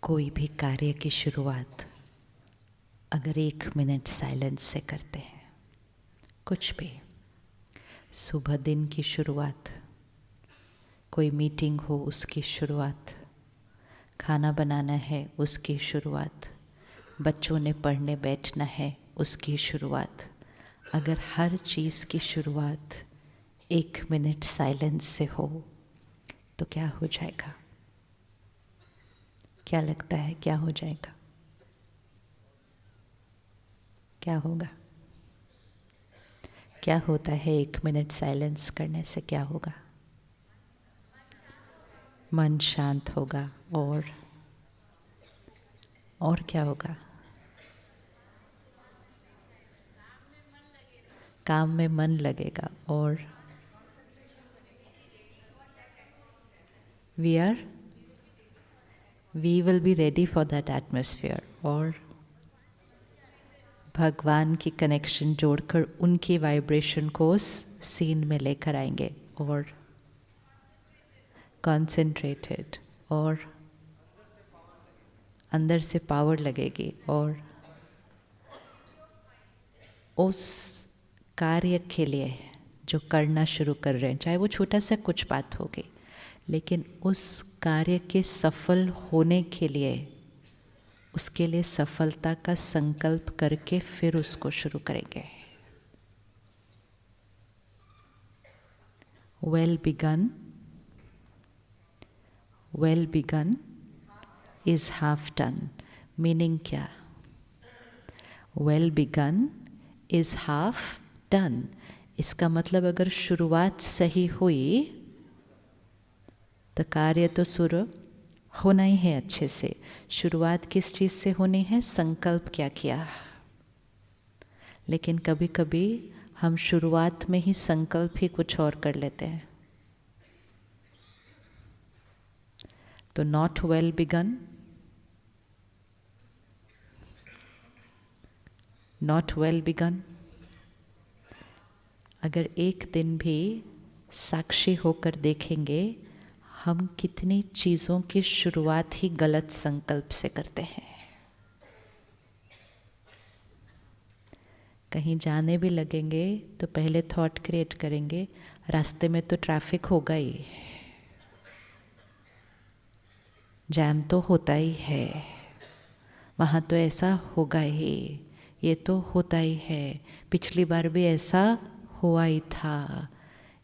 कोई भी कार्य की शुरुआत अगर 1 मिनट साइलेंस से करते हैं, कुछ भी, सुबह दिन की शुरुआत, कोई मीटिंग हो उसकी शुरुआत, खाना बनाना है उसकी शुरुआत, बच्चों ने पढ़ने बैठना है उसकी शुरुआत, अगर हर चीज़ की शुरुआत 1 मिनट साइलेंस से हो तो क्या हो जाएगा? क्या लगता है क्या हो जाएगा? क्या होगा? क्या होता है 1 मिनट साइलेंस करने से? क्या होगा? मन शांत होगा। और क्या होगा? काम में मन लगेगा। और we will be ready for that atmosphere. और भगवान की कनेक्शन जोड़कर उनकी वाइब्रेशन को सीन में लेकर आएंगे। और कॉन्सेंट्रेटेड, और अंदर से पावर लगेगी। और उस कार्य के लिए जो करना शुरू कर रहे हैं, चाहे वो छोटा सा कुछ बात होगी, लेकिन उस कार्य के सफल होने के लिए, उसके लिए सफलता का संकल्प करके फिर उसको शुरू करेंगे। Well begun is half done. Meaning क्या? Well begun is half done. इसका मतलब अगर शुरुआत सही हुई तो कार्य तो शुरू होना ही है अच्छे से। शुरुआत किस चीज़ से होनी है? संकल्प क्या किया। लेकिन कभी कभी हम शुरुआत में ही संकल्प ही कुछ और कर लेते हैं। तो not well begin, not well begin. अगर एक दिन भी साक्षी होकर देखेंगे, हम कितनी चीज़ों की शुरुआत ही गलत संकल्प से करते हैं। कहीं जाने भी लगेंगे तो पहले थॉट क्रिएट करेंगे, रास्ते में तो ट्रैफिक होगा ही, जैम तो होता ही है, वहाँ तो ऐसा होगा ही, ये तो होता ही है, पिछली बार भी ऐसा हुआ ही था।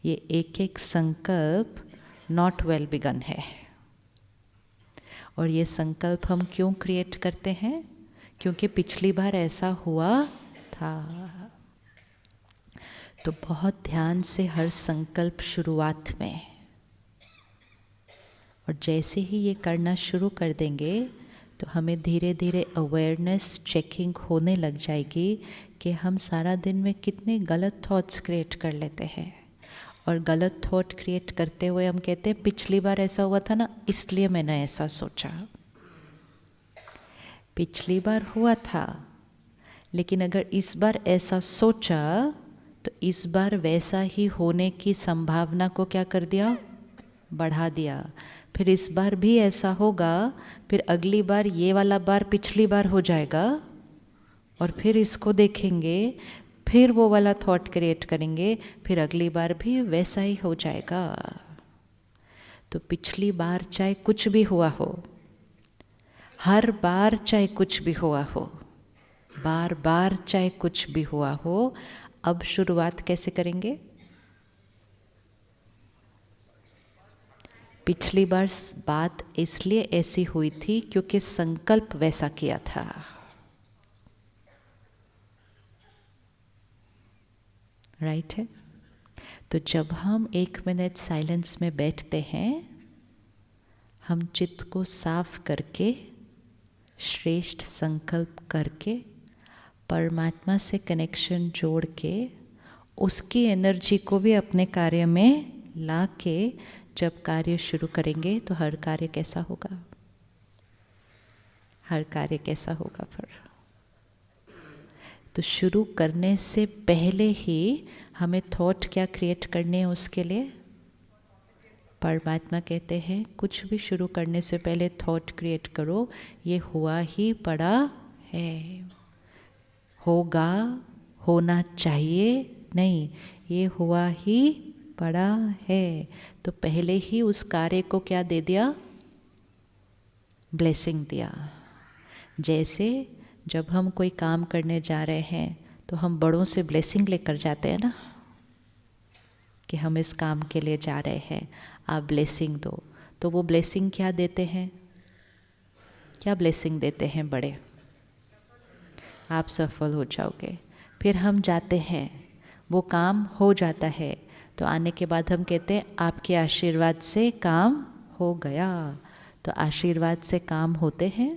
ये एक एक संकल्प नॉट वेल बिगन है। और ये संकल्प हम क्यों क्रिएट करते हैं? क्योंकि पिछली बार ऐसा हुआ था। तो बहुत ध्यान से हर संकल्प शुरुआत में, और जैसे ही ये करना शुरू कर देंगे तो हमें धीरे धीरे अवेयरनेस चेकिंग होने लग जाएगी कि हम सारा दिन में कितने गलत थॉट्स क्रिएट कर लेते हैं। और गलत थॉट क्रिएट करते हुए हम कहते हैं पिछली बार ऐसा हुआ था ना, इसलिए मैंने ऐसा सोचा। पिछली बार हुआ था, लेकिन अगर इस बार ऐसा सोचा तो इस बार वैसा ही होने की संभावना को क्या कर दिया? बढ़ा दिया। फिर इस बार भी ऐसा होगा, फिर अगली बार ये वाला बार पिछली बार हो जाएगा, और फिर इसको देखेंगे, फिर वो वाला थॉट क्रिएट करेंगे, फिर अगली बार भी वैसा ही हो जाएगा। तो पिछली बार चाहे कुछ भी हुआ हो, हर बार चाहे कुछ भी हुआ हो, बार बार चाहे कुछ भी हुआ हो, अब शुरुआत कैसे करेंगे? पिछली बार बात इसलिए ऐसी हुई थी क्योंकि संकल्प वैसा किया था। राइट है? तो जब हम 1 मिनट साइलेंस में बैठते हैं, हम चित्त को साफ करके, श्रेष्ठ संकल्प करके, परमात्मा से कनेक्शन जोड़ के, उसकी एनर्जी को भी अपने कार्य में ला के जब कार्य शुरू करेंगे तो हर कार्य कैसा होगा? हर कार्य कैसा होगा? फिर तो शुरू करने से पहले ही हमें थॉट क्या क्रिएट करने हैं उसके लिए? परमात्मा कहते हैं कुछ भी शुरू करने से पहले थॉट क्रिएट करो, ये हुआ ही पड़ा है, होगा, होना चाहिए नहीं, ये हुआ ही पड़ा है। तो पहले ही उस कार्य को क्या दे दिया? ब्लेसिंग दिया। जैसे जब हम कोई काम करने जा रहे हैं तो हम बड़ों से ब्लेसिंग लेकर जाते हैं ना, कि हम इस काम के लिए जा रहे हैं, आप ब्लेसिंग दो। तो वो ब्लेसिंग क्या देते हैं? क्या ब्लेसिंग देते हैं बड़े? आप सफल हो जाओगे। फिर हम जाते हैं, वो काम हो जाता है, तो आने के बाद हम कहते हैं आपके आशीर्वाद से काम हो गया। तो आशीर्वाद से काम होते हैं?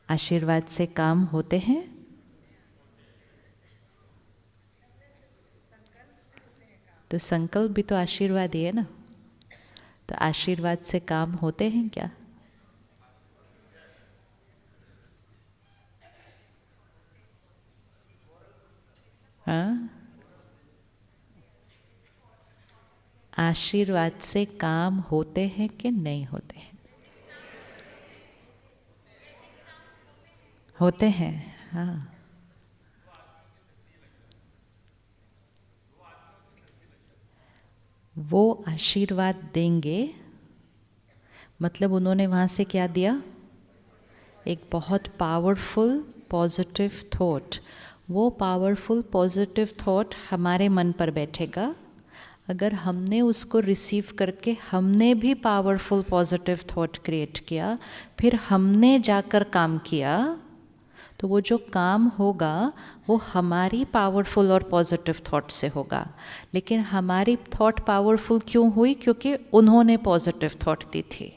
आशीर्वाद से काम होते हैं? तो संकल्प भी तो आशीर्वाद ही है ना। तो आशीर्वाद से काम होते हैं क्या? हाँ, आशीर्वाद से काम होते हैं कि नहीं होते हैं? होते हैं। हाँ, वो आशीर्वाद देंगे, मतलब उन्होंने वहाँ से क्या दिया? एक बहुत पावरफुल पॉजिटिव थॉट। वो पावरफुल पॉजिटिव थॉट हमारे मन पर बैठेगा। अगर हमने उसको रिसीव करके हमने भी पावरफुल पॉजिटिव थॉट क्रिएट किया, फिर हमने जाकर काम किया, तो वो जो काम होगा वो हमारी पावरफुल और पॉजिटिव थॉट से होगा। लेकिन हमारी थॉट पावरफुल क्यों हुई? क्योंकि उन्होंने पॉजिटिव थॉट दी थी।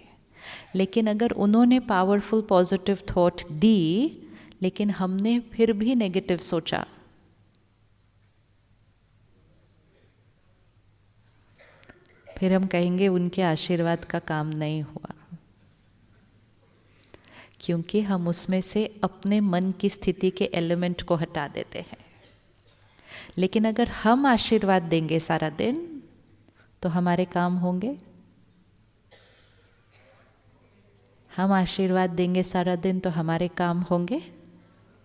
लेकिन अगर उन्होंने पावरफुल पॉजिटिव थॉट दी लेकिन हमने फिर भी नेगेटिव सोचा, फिर हम कहेंगे उनके आशीर्वाद का काम नहीं हुआ, क्योंकि हम उसमें से अपने मन की स्थिति के एलिमेंट को हटा देते हैं। लेकिन अगर हम आशीर्वाद देंगे सारा दिन तो हमारे काम होंगे। हम आशीर्वाद देंगे सारा दिन तो हमारे काम होंगे।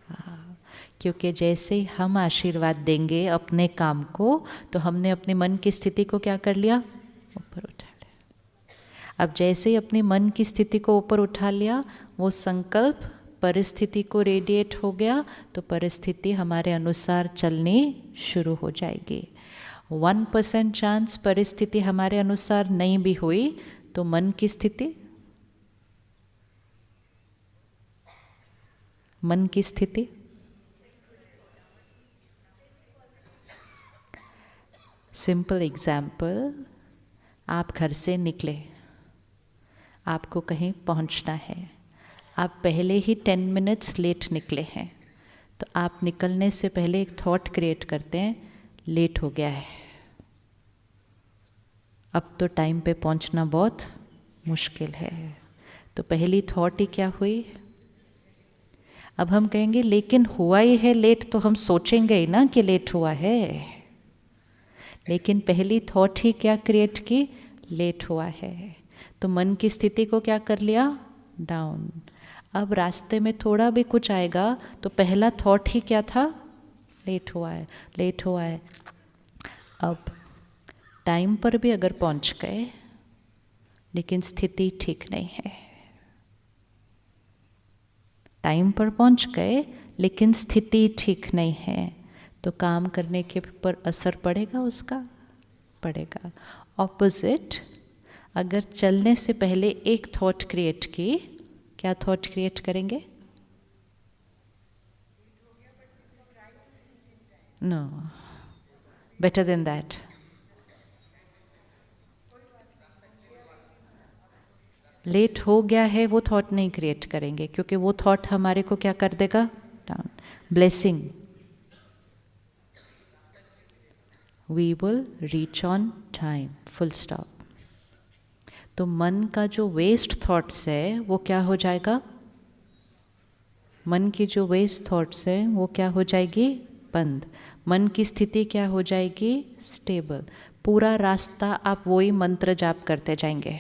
हाँ, क्योंकि जैसे ही हम आशीर्वाद देंगे अपने काम को, तो हमने अपने मन की स्थिति को क्या कर लिया? ऊपर उठा लिया। अब जैसे ही अपने मन की स्थिति को ऊपर उठा लिया, वो संकल्प परिस्थिति को रेडिएट हो गया, तो परिस्थिति हमारे अनुसार चलनी शुरू हो जाएगी। 1% चांस परिस्थिति हमारे अनुसार नहीं भी हुई, तो मन की स्थिति, मन की स्थिति सिंपल एग्जाम्पल, आप घर से निकले, आपको कहीं पहुंचना है, आप पहले ही 10 मिनट्स लेट निकले हैं, तो आप निकलने से पहले एक थॉट क्रिएट करते हैं, लेट हो गया है, अब तो टाइम पे पहुंचना बहुत मुश्किल है। तो पहली थॉट ही क्या हुई? अब हम कहेंगे लेकिन हुआ ही है लेट, तो हम सोचेंगे ही ना कि लेट हुआ है। लेकिन पहली थॉट ही क्या क्रिएट की? लेट हुआ है। तो मन की स्थिति को क्या कर लिया? डाउन। अब रास्ते में थोड़ा भी कुछ आएगा तो पहला थॉट ही क्या था? लेट हुआ है, लेट हुआ है। अब टाइम पर भी अगर पहुंच गए लेकिन स्थिति ठीक नहीं है, टाइम पर पहुंच गए लेकिन स्थिति ठीक नहीं है, तो काम करने के पर असर पड़ेगा उसका? पड़ेगा। ऑपोजिट, अगर चलने से पहले एक थॉट क्रिएट की, क्या थॉट क्रिएट करेंगे? No, better than that. Late हो गया है वो थॉट नहीं क्रिएट करेंगे, क्योंकि वो थॉट हमारे को क्या कर देगा? Down. Blessing, we will reach on time, full stop. तो मन का जो वेस्ट थॉट्स है वो क्या हो जाएगा? मन की जो वेस्ट थॉट्स है वो क्या हो जाएगी? बंद। मन की स्थिति क्या हो जाएगी? स्टेबल। पूरा रास्ता आप वही मंत्र जाप करते जाएंगे।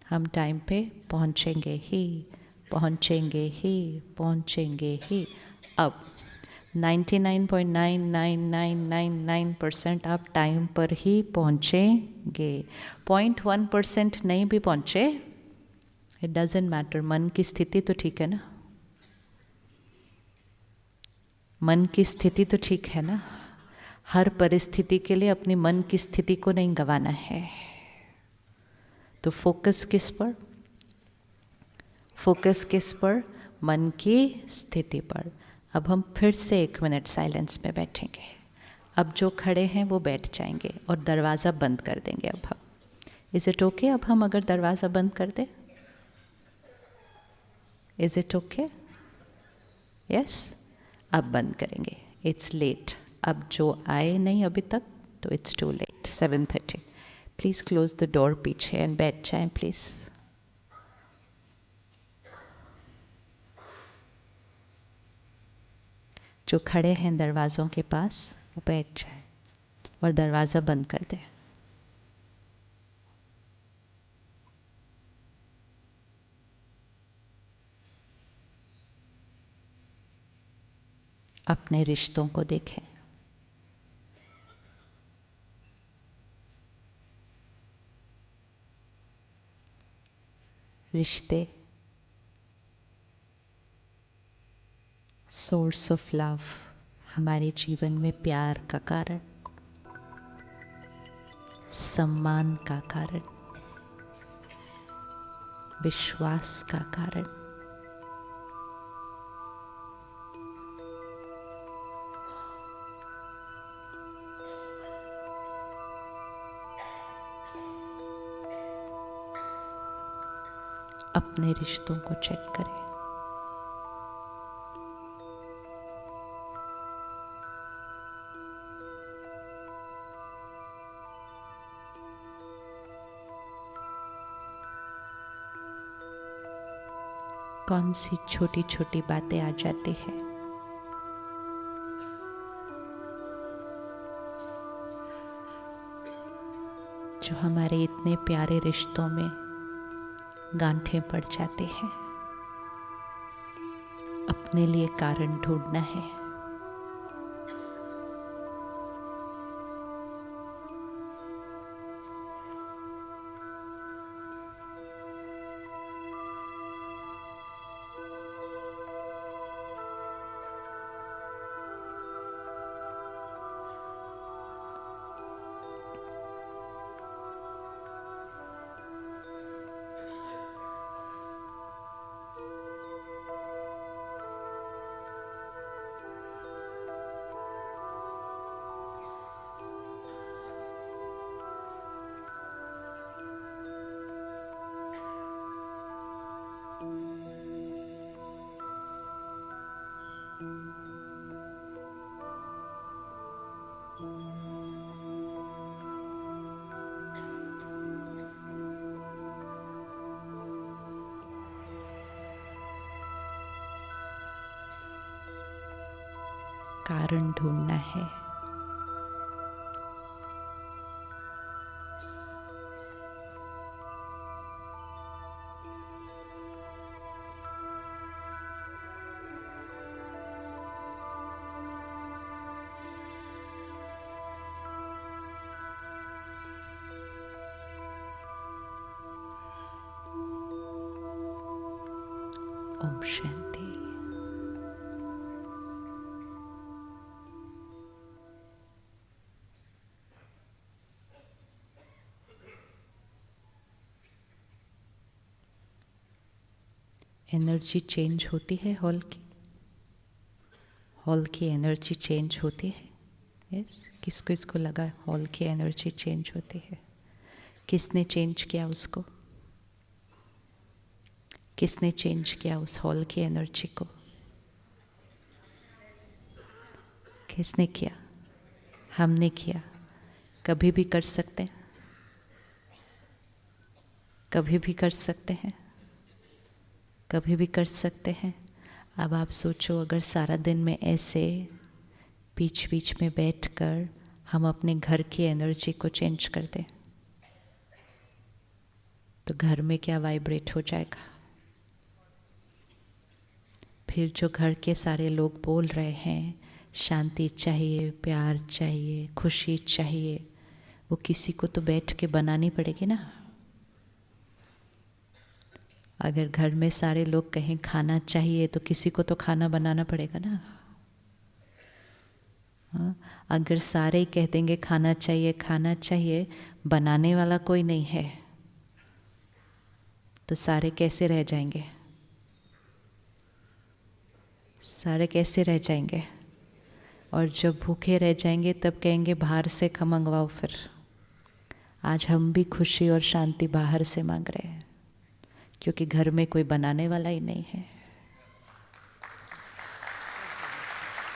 हम टाइम पे पहुंचेंगे ही, पहुंचेंगे ही, पहुंचेंगे ही। अब 99.99999% आप टाइम पर ही पहुंचेंगे। 0.1% नहीं भी पहुंचे, इट डजेंट मैटर। मन की स्थिति तो ठीक है ना, मन की स्थिति तो ठीक है ना। हर परिस्थिति के लिए अपनी मन की स्थिति को नहीं गंवाना है। तो फोकस किस पर? फोकस किस पर? मन की स्थिति पर। अब हम फिर से 1 मिनट साइलेंस में बैठेंगे। अब जो खड़े हैं वो बैठ जाएंगे और दरवाज़ा बंद कर देंगे। अब हम, इज़ इट ओके अब हम अगर दरवाज़ा बंद कर दें? Is it okay? यस, अब बंद करेंगे। इट्स लेट, अब जो आए नहीं अभी तक तो it's too late. 7:30। Please close the door पीछे एंड बैठ जाएं प्लीज़। जो खड़े हैं दरवाज़ों के पास वो बैठ जाए और दरवाज़ा बंद कर दें। अपने रिश्तों को देखें। रिश्ते सोर्स ऑफ लव, हमारे जीवन में प्यार का कारण, सम्मान का कारण, विश्वास का कारण। अपने रिश्तों को चेक करें। कौन सी छोटी छोटी बातें आ जाती हैं जो हमारे इतने प्यारे रिश्तों में गांठें पड़ जाते हैं। अपने लिए कारण ढूंढना है। कारण ढूंढना है। ओम शांति। एनर्जी चेंज होती है हॉल की, हॉल की एनर्जी चेंज होती है। यस, किसको इसको लगा हॉल की एनर्जी चेंज होती है? किसने चेंज किया उसको? किसने चेंज किया उस हॉल की एनर्जी को? किसने किया? हमने किया। कभी भी कर सकते हैं, कभी भी कर सकते हैं, कभी भी कर सकते हैं। अब आप सोचो, अगर सारा दिन में ऐसे बीच बीच में बैठकर हम अपने घर की एनर्जी को चेंज कर दें तो घर में क्या वाइब्रेट हो जाएगा। फिर जो घर के सारे लोग बोल रहे हैं शांति चाहिए, प्यार चाहिए, खुशी चाहिए, वो किसी को तो बैठ के बनानी पड़ेगी ना। अगर घर में सारे लोग कहें खाना चाहिए तो किसी को तो खाना बनाना पड़ेगा ना। हाँ? अगर सारे ही कह देंगे खाना चाहिए, बनाने वाला कोई नहीं है तो सारे कैसे रह जाएंगे? सारे कैसे रह जाएंगे? और जब भूखे रह जाएंगे तब कहेंगे बाहर से मंगवाओ। फिर आज हम भी खुशी और शांति बाहर से मांग रहे हैं क्योंकि घर में कोई बनाने वाला ही नहीं है।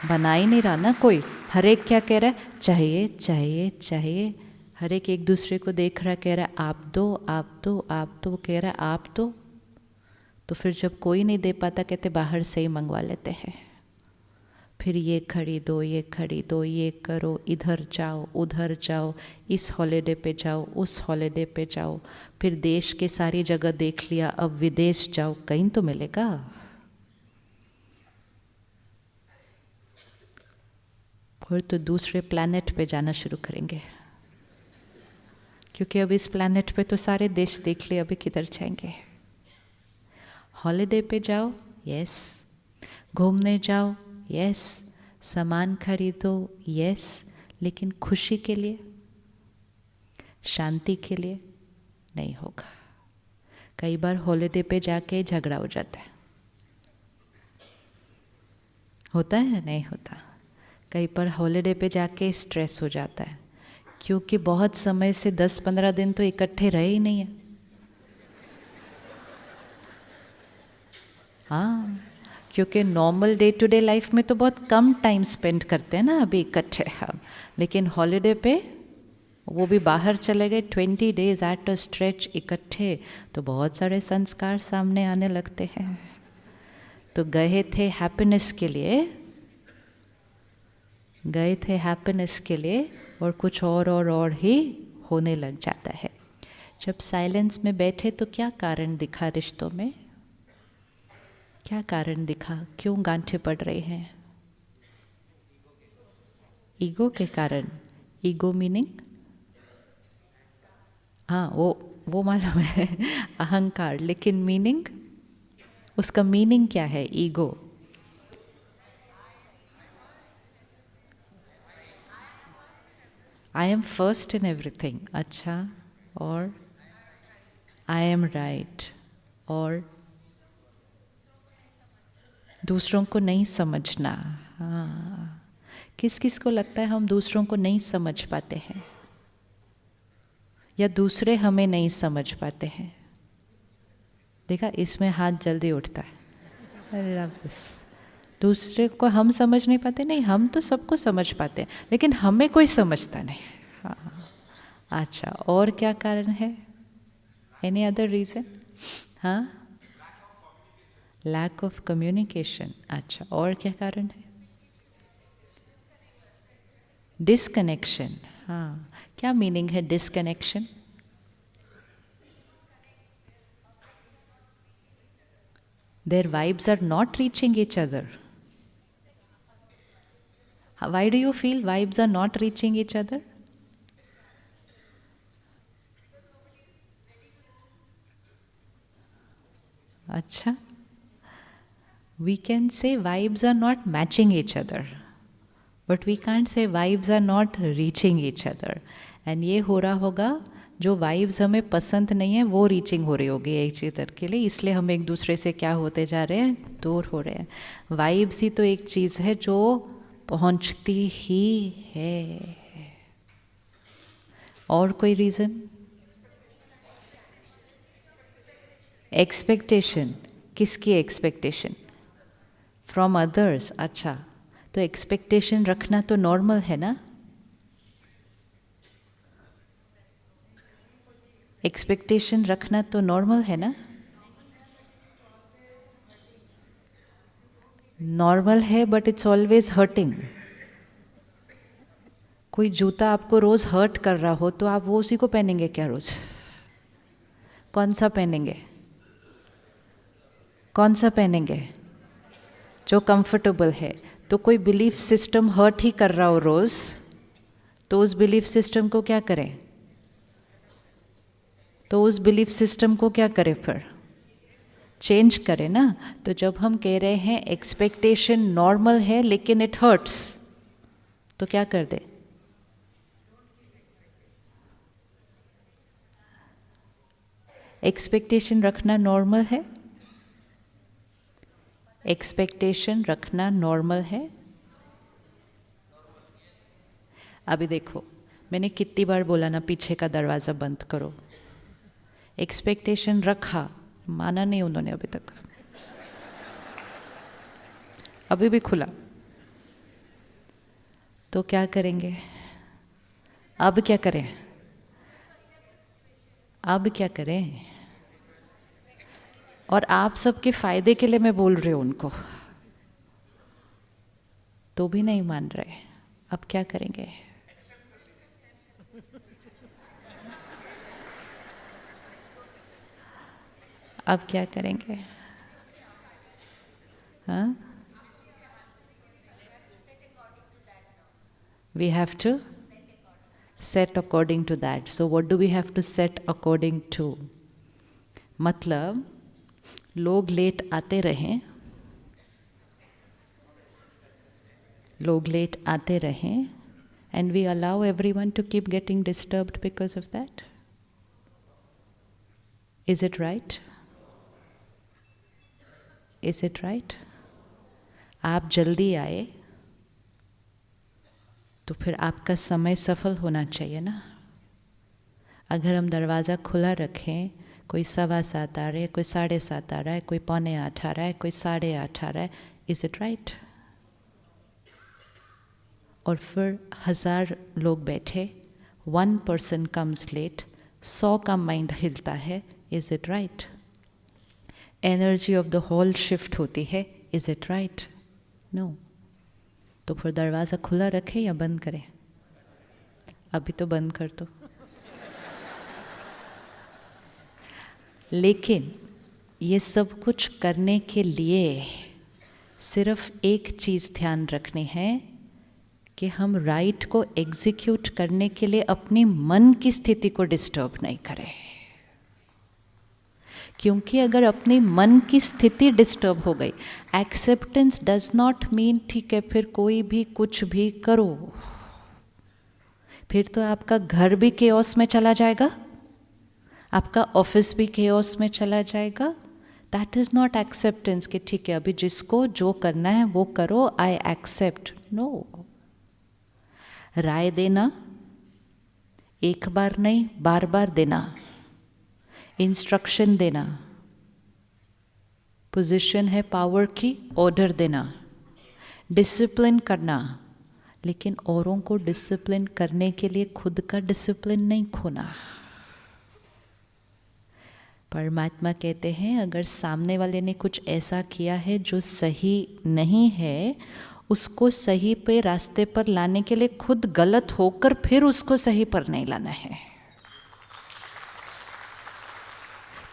बना ही नहीं रहा ना कोई। हर एक क्या कह रहा है? चाहिए चाहिए चाहिए। हर एक दूसरे को देख रहा है, कह रहा है आप दो आप दो आप दो, कह रहा है आप दो। तो फिर जब कोई नहीं दे पाता कहते बाहर से ही मंगवा लेते हैं। फिर ये खरीदो, ये खरीदो, ये करो, इधर जाओ उधर जाओ, इस हॉलिडे पे जाओ उस हॉलिडे पे जाओ। फिर देश के सारी जगह देख लिया, अब विदेश जाओ, कहीं तो मिलेगा। फिर तो दूसरे प्लैनेट पे जाना शुरू करेंगे क्योंकि अब इस प्लैनेट पे तो सारे देश देख लिए, अभी किधर जाएंगे। हॉलिडे पे जाओ, यस। घूमने जाओ, यस। सामान खरीदो, यस। लेकिन खुशी के लिए, शांति के लिए नहीं होगा। कई बार हॉलिडे पे जाके झगड़ा हो जाता है। होता है? नहीं होता। कई बार हॉलिडे पे जाके स्ट्रेस हो जाता है क्योंकि बहुत समय से 10-15 दिन तो इकट्ठे रहे ही नहीं है। हाँ, क्योंकि normal day to day life में तो बहुत कम टाइम स्पेंड करते हैं ना अभी इकट्ठे हम, लेकिन हॉलिडे पे वो भी बाहर चले गए 20 डेज एट अ स्ट्रेच इकट्ठे, तो बहुत सारे संस्कार सामने आने लगते हैं। तो गए थे हैप्पीनेस के लिए, गए थे हैप्पीनेस के लिए और कुछ और ही होने लग जाता है। जब साइलेंस में बैठे तो क्या कारण दिखा रिश्तों में? क्या कारण दिखा? क्यों गांठें पड़ रहे हैं? ईगो के कारण। Ego meaning? हाँ, वो मालूम है अहंकार, लेकिन मीनिंग, उसका मीनिंग क्या है? Ego I am first in everything. अच्छा, और आई एम राइट, और दूसरों को नहीं समझना। हाँ, किस किस को लगता है हम दूसरों को नहीं समझ पाते हैं या दूसरे हमें नहीं समझ पाते हैं? देखा, इसमें हाथ जल्दी उठता है। अरे बस, दूसरे को हम समझ नहीं पाते। नहीं, हम तो सबको समझ पाते हैं लेकिन हमें कोई समझता नहीं। हाँ, अच्छा, और क्या कारण है? Any other reason? हाँ, लैक ऑफ कम्युनिकेशन। अच्छा, और क्या कारण है? डिसकनेक्शन। हाँ, क्या मीनिंग है disconnection? Their vibes are not reaching each other. Why do you feel vibes are not reaching each other? अच्छा, we can say vibes are not matching each other, but we can't say vibes are not reaching each other. And ये हो रहा होगा, जो vibes हमें पसंद नहीं है वो रीचिंग हो रही होगी एक चीज़ के लिए, इसलिए हम एक दूसरे से क्या होते जा रहे हैं? दूर हो रहे हैं। वाइब्स ही तो एक चीज़ है जो पहुंचती ही है। और कोई रीज़न? एक्सपेक्टेशन। किसकी एक्सपेक्टेशन? From others. अच्छा, तो एक्सपेक्टेशन रखना तो नॉर्मल है ना? एक्सपेक्टेशन रखना तो नॉर्मल है ना? नॉर्मल है, बट इट्स ऑलवेज हर्टिंग। कोई जूता आपको रोज़ हर्ट कर रहा हो तो आप वो उसी को पहनेंगे क्या रोज़? कौन सा पहनेंगे? कौन सा पहनेंगे? जो कंफर्टेबल है। तो कोई बिलीफ सिस्टम हर्ट ही कर रहा हो रोज़, तो उस बिलीफ सिस्टम को क्या करें? तो उस बिलीफ सिस्टम को क्या करें फिर? चेंज करें ना। तो जब हम कह रहे हैं एक्सपेक्टेशन नॉर्मल है लेकिन इट हर्ट्स, तो क्या कर दे? एक्सपेक्टेशन रखना नॉर्मल है? एक्सपेक्टेशन रखना नॉर्मल है? अभी देखो, मैंने कितनी बार बोला ना पीछे का दरवाज़ा बंद करो। एक्सपेक्टेशन रखा, माना नहीं उन्होंने अभी तक, अभी भी खुला। तो क्या करेंगे? अब क्या करें? अब क्या करें? और आप सबके फायदे के लिए मैं बोल रही हूँ उनको, तो भी नहीं मान रहे। अब क्या करेंगे? अब क्या करेंगे? हाँ, we have to set according to that. So what do we have to set according to? मतलब लोग लेट आते रहें, लोग लेट आते रहें, and we allow everyone to keep getting disturbed because of that. Is it right? Is it right? आप जल्दी आए तो फिर आपका समय सफल होना चाहिए ना। अगर हम दरवाज़ा खुला रखें, कोई 7:15 आ रहे हैं, कोई 7:30 आ रहा है, कोई 7:45 आ रहा है, कोई 8:30 आ रहा है, इज़ इट राइट? और फिर 1000 लोग बैठे, 1 person कम्स लेट, 100 का माइंड हिलता है, is it right? Energy of the whole shift होती है, इज़ इट राइट? नो। तो फिर दरवाज़ा खुला रखें या बंद करें? अभी तो बंद कर दो। लेकिन ये सब कुछ करने के लिए सिर्फ एक चीज़ ध्यान रखनी है कि हम राइट को एग्जीक्यूट करने के लिए अपनी मन की स्थिति को डिस्टर्ब नहीं करें। क्योंकि अगर अपनी मन की स्थिति डिस्टर्ब हो गई, एक्सेप्टेंस डज नॉट मीन ठीक है फिर कोई भी कुछ भी करो, फिर तो आपका घर भी केओस में चला जाएगा, आपका ऑफिस भी केओस में चला जाएगा। दैट इज़ नॉट एक्सेप्टेंस कि ठीक है अभी जिसको जो करना है वो करो, आई एक्सेप्ट। नो। राय देना एक बार नहीं, बार बार देना, इंस्ट्रक्शन देना, पोजीशन है पावर की, ऑर्डर देना, डिसिप्लिन करना, लेकिन औरों को डिसिप्लिन करने के लिए खुद का डिसिप्लिन नहीं खोना। परमात्मा कहते हैं अगर सामने वाले ने कुछ ऐसा किया है जो सही नहीं है, उसको सही पे रास्ते पर लाने के लिए खुद गलत होकर फिर उसको सही पर नहीं लाना है।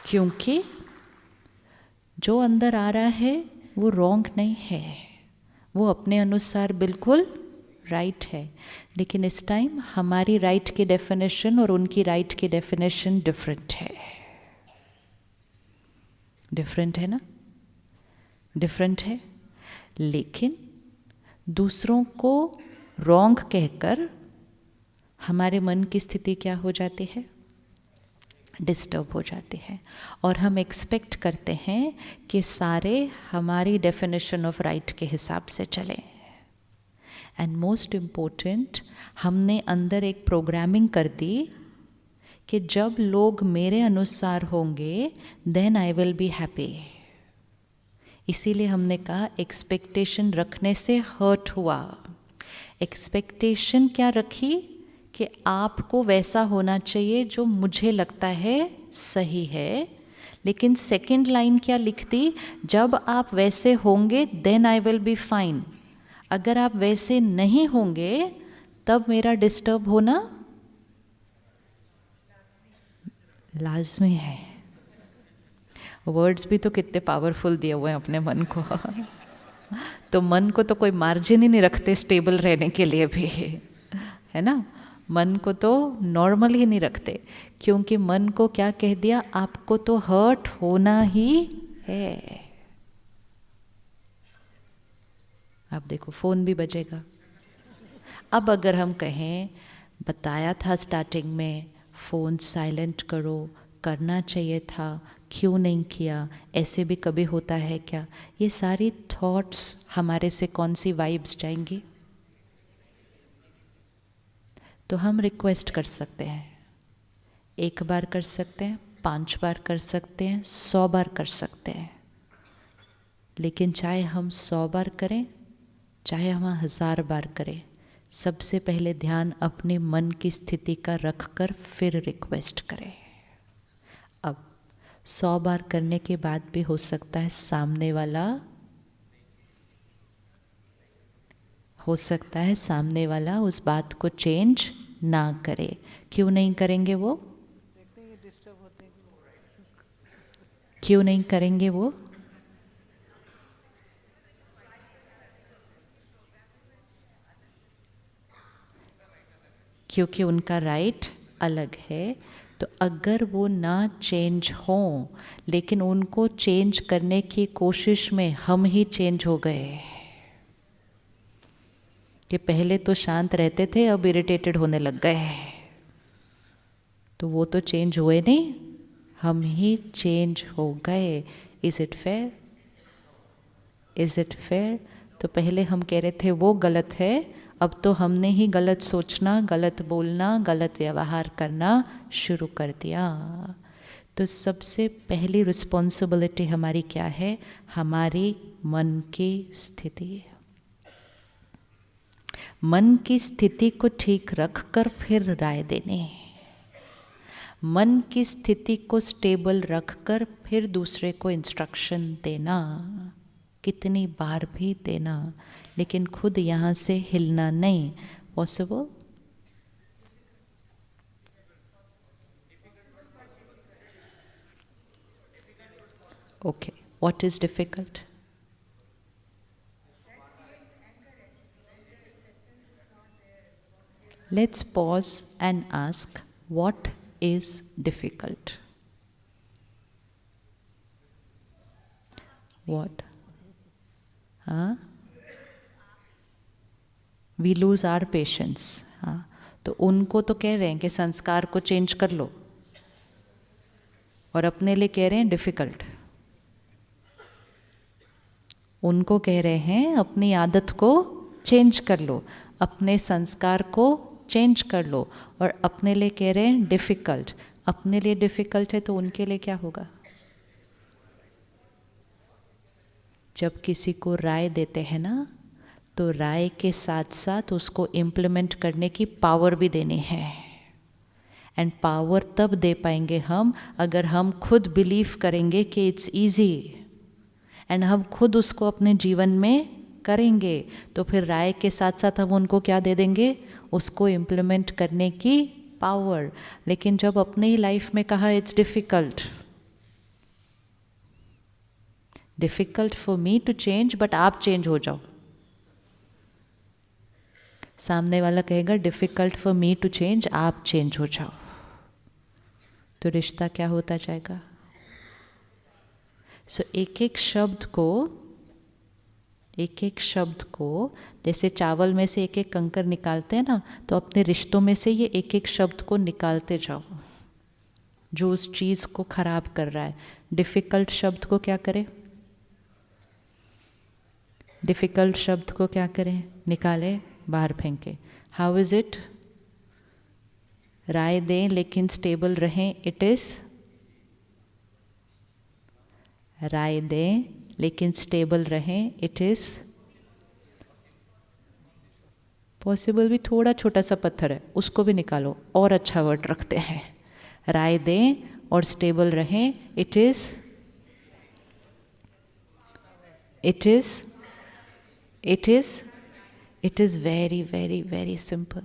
क्योंकि जो अंदर आ रहा है वो रॉन्ग नहीं है, वो अपने अनुसार बिल्कुल राइट है। लेकिन इस टाइम हमारी राइट की डेफिनेशन और उनकी राइट की डेफिनेशन डिफरेंट है। डिफरेंट है ना? डिफरेंट है। लेकिन दूसरों को रॉन्ग कहकर हमारे मन की स्थिति क्या हो जाती है? डिस्टर्ब हो जाती है। और हम एक्सपेक्ट करते हैं कि सारे हमारी डेफिनेशन ऑफ राइट के हिसाब से चलें। एंड मोस्ट इम्पोर्टेंट, हमने अंदर एक प्रोग्रामिंग कर दी कि जब लोग मेरे अनुसार होंगे then I will be happy. इसीलिए हमने कहा एक्सपेक्टेशन रखने से हर्ट हुआ। एक्सपेक्टेशन क्या रखी? कि आपको वैसा होना चाहिए जो मुझे लगता है सही है। लेकिन सेकंड लाइन क्या लिखती? जब आप वैसे होंगे then I will be fine. अगर आप वैसे नहीं होंगे तब मेरा डिस्टर्ब होना लाजमी है। वर्ड्स भी तो कितने पावरफुल दिए हुए हैं अपने मन को। तो मन को तो कोई मार्जिन ही नहीं रखते स्टेबल रहने के लिए भी, है ना। मन को तो नॉर्मल ही नहीं रखते, क्योंकि मन को क्या कह दिया, आपको तो हर्ट होना ही है। आप देखो फ़ोन भी बजेगा। अब अगर हम कहें, बताया था स्टार्टिंग में फ़ोन साइलेंट करो, करना चाहिए था, क्यों नहीं किया, ऐसे भी कभी होता है क्या, ये सारी थॉट्स हमारे से कौन सी वाइब्स जाएंगी। तो हम रिक्वेस्ट कर सकते हैं, 1 बार कर सकते हैं, 5 बार कर सकते हैं, 100 बार कर सकते हैं। लेकिन चाहे हम 100 बार करें, चाहे हम 1000 बार करें, सबसे पहले ध्यान अपने मन की स्थिति का रख कर फिर रिक्वेस्ट करें। अब 100 बार करने के बाद भी हो सकता है सामने वाला उस बात को चेंज ना करे। क्यों नहीं करेंगे वो? क्यों नहीं करेंगे वो? क्योंकि उनका राइट अलग है। तो अगर वो ना चेंज हों, लेकिन उनको चेंज करने की कोशिश में हम ही चेंज हो गए, कि पहले तो शांत रहते थे अब इरिटेटेड होने लग गए, तो वो तो चेंज हुए नहीं, हम ही चेंज हो गए। Is it fair? Is it fair? तो पहले हम कह रहे थे वो गलत है, अब तो हमने ही गलत सोचना, गलत बोलना, गलत व्यवहार करना शुरू कर दिया। तो सबसे पहली रिस्पॉन्सिबिलिटी हमारी क्या है? हमारी मन की स्थिति। मन की स्थिति को ठीक रख कर फिर राय देने, मन की स्थिति को स्टेबल रख कर फिर दूसरे को इंस्ट्रक्शन देना, कितनी बार भी देना, लेकिन खुद यहाँ से हिलना नहीं। Possible? Okay, what is difficult? Let's pause and ask, what is difficult? What? हाँ? We lose our patience. हाँ, तो उनको तो कह रहे हैं कि संस्कार को चेंज कर लो, और अपने लिए कह रहे हैं डिफिकल्ट। उनको कह रहे हैं अपनी आदत को चेंज कर लो, अपने संस्कार को चेंज कर लो, और अपने लिए कह रहे हैं डिफ़िकल्ट। अपने लिए डिफ़िकल्ट है तो उनके लिए क्या होगा? जब किसी को राय देते हैं ना, तो राय के साथ साथ उसको इम्प्लीमेंट करने की पावर भी देनी है। एंड पावर तब दे पाएंगे हम, अगर हम खुद बिलीव करेंगे कि इट्स ईजी, एंड हम खुद उसको अपने जीवन में करेंगे। तो फिर राय के साथ साथ हम उनको क्या दे देंगे? उसको इम्प्लीमेंट करने की पावर। लेकिन जब अपने ही लाइफ में कहा it's difficult for me to change, but आप चेंज हो जाओ, सामने वाला कहेगा difficult for me to change, आप चेंज हो जाओ, तो रिश्ता क्या होता जाएगा? सो एक एक शब्द को जैसे चावल में से एक एक कंकर निकालते हैं ना, तो अपने रिश्तों में से ये एक एक शब्द को निकालते जाओ जो उस चीज़ को खराब कर रहा है। डिफ़िकल्ट शब्द को क्या करें? डिफ़िकल्ट शब्द को क्या करें? निकाले, बाहर फेंके। How is it? राय दें लेकिन स्टेबल रहें, इट इज़। राय दें लेकिन स्टेबल रहें, इट इज़ पॉसिबल। भी थोड़ा छोटा सा पत्थर है, उसको भी निकालो, और अच्छा वर्ड रखते हैं। राय दें और स्टेबल रहें, it is it is very very very simple.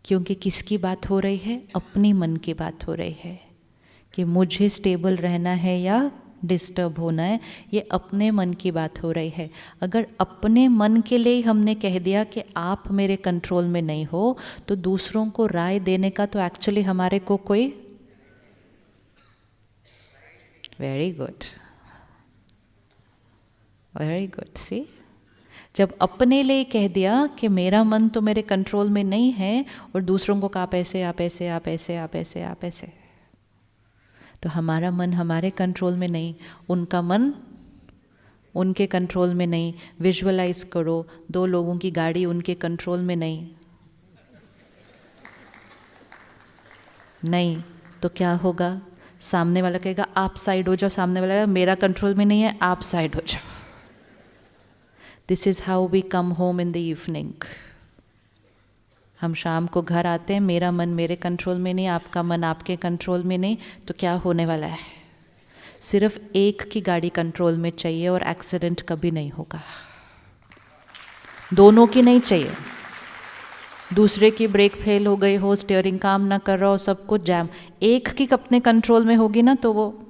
क्योंकि किसकी बात हो रही है? अपनी मन की बात हो रही है कि मुझे स्टेबल रहना है या डिस्टर्ब होना है। ये अपने मन की बात हो रही है। अगर अपने मन के लिए हमने कह दिया कि आप मेरे कंट्रोल में नहीं हो, तो दूसरों को राय देने का तो एक्चुअली हमारे को कोई। Very good, very good. See, जब अपने लिए कह दिया कि मेरा मन तो मेरे कंट्रोल में नहीं है, और दूसरों को कहा आप ऐसे, आप ऐसे, आप ऐसे, आप ऐसे, आप ऐसे, तो हमारा मन हमारे कंट्रोल में नहीं, उनका मन उनके कंट्रोल में नहीं। विजुअलाइज करो, 2 लोगों की गाड़ी उनके कंट्रोल में नहीं, नहीं तो क्या होगा? सामने वाला कहेगा आप साइड हो जाओ, सामने वाला कहेगा मेरा कंट्रोल में नहीं है, आप साइड हो जाओ। This is how we come home in the evening. हम शाम को घर आते हैं, मेरा मन मेरे कंट्रोल में नहीं, आपका मन आपके कंट्रोल में नहीं, तो क्या होने वाला है? सिर्फ एक की गाड़ी कंट्रोल में चाहिए और एक्सीडेंट कभी नहीं होगा। दोनों की नहीं चाहिए। दूसरे की ब्रेक फेल हो गई हो, स्टीयरिंग काम ना कर रहा हो, सब कुछ जैम, एक की अपने कंट्रोल में होगी ना तो वो।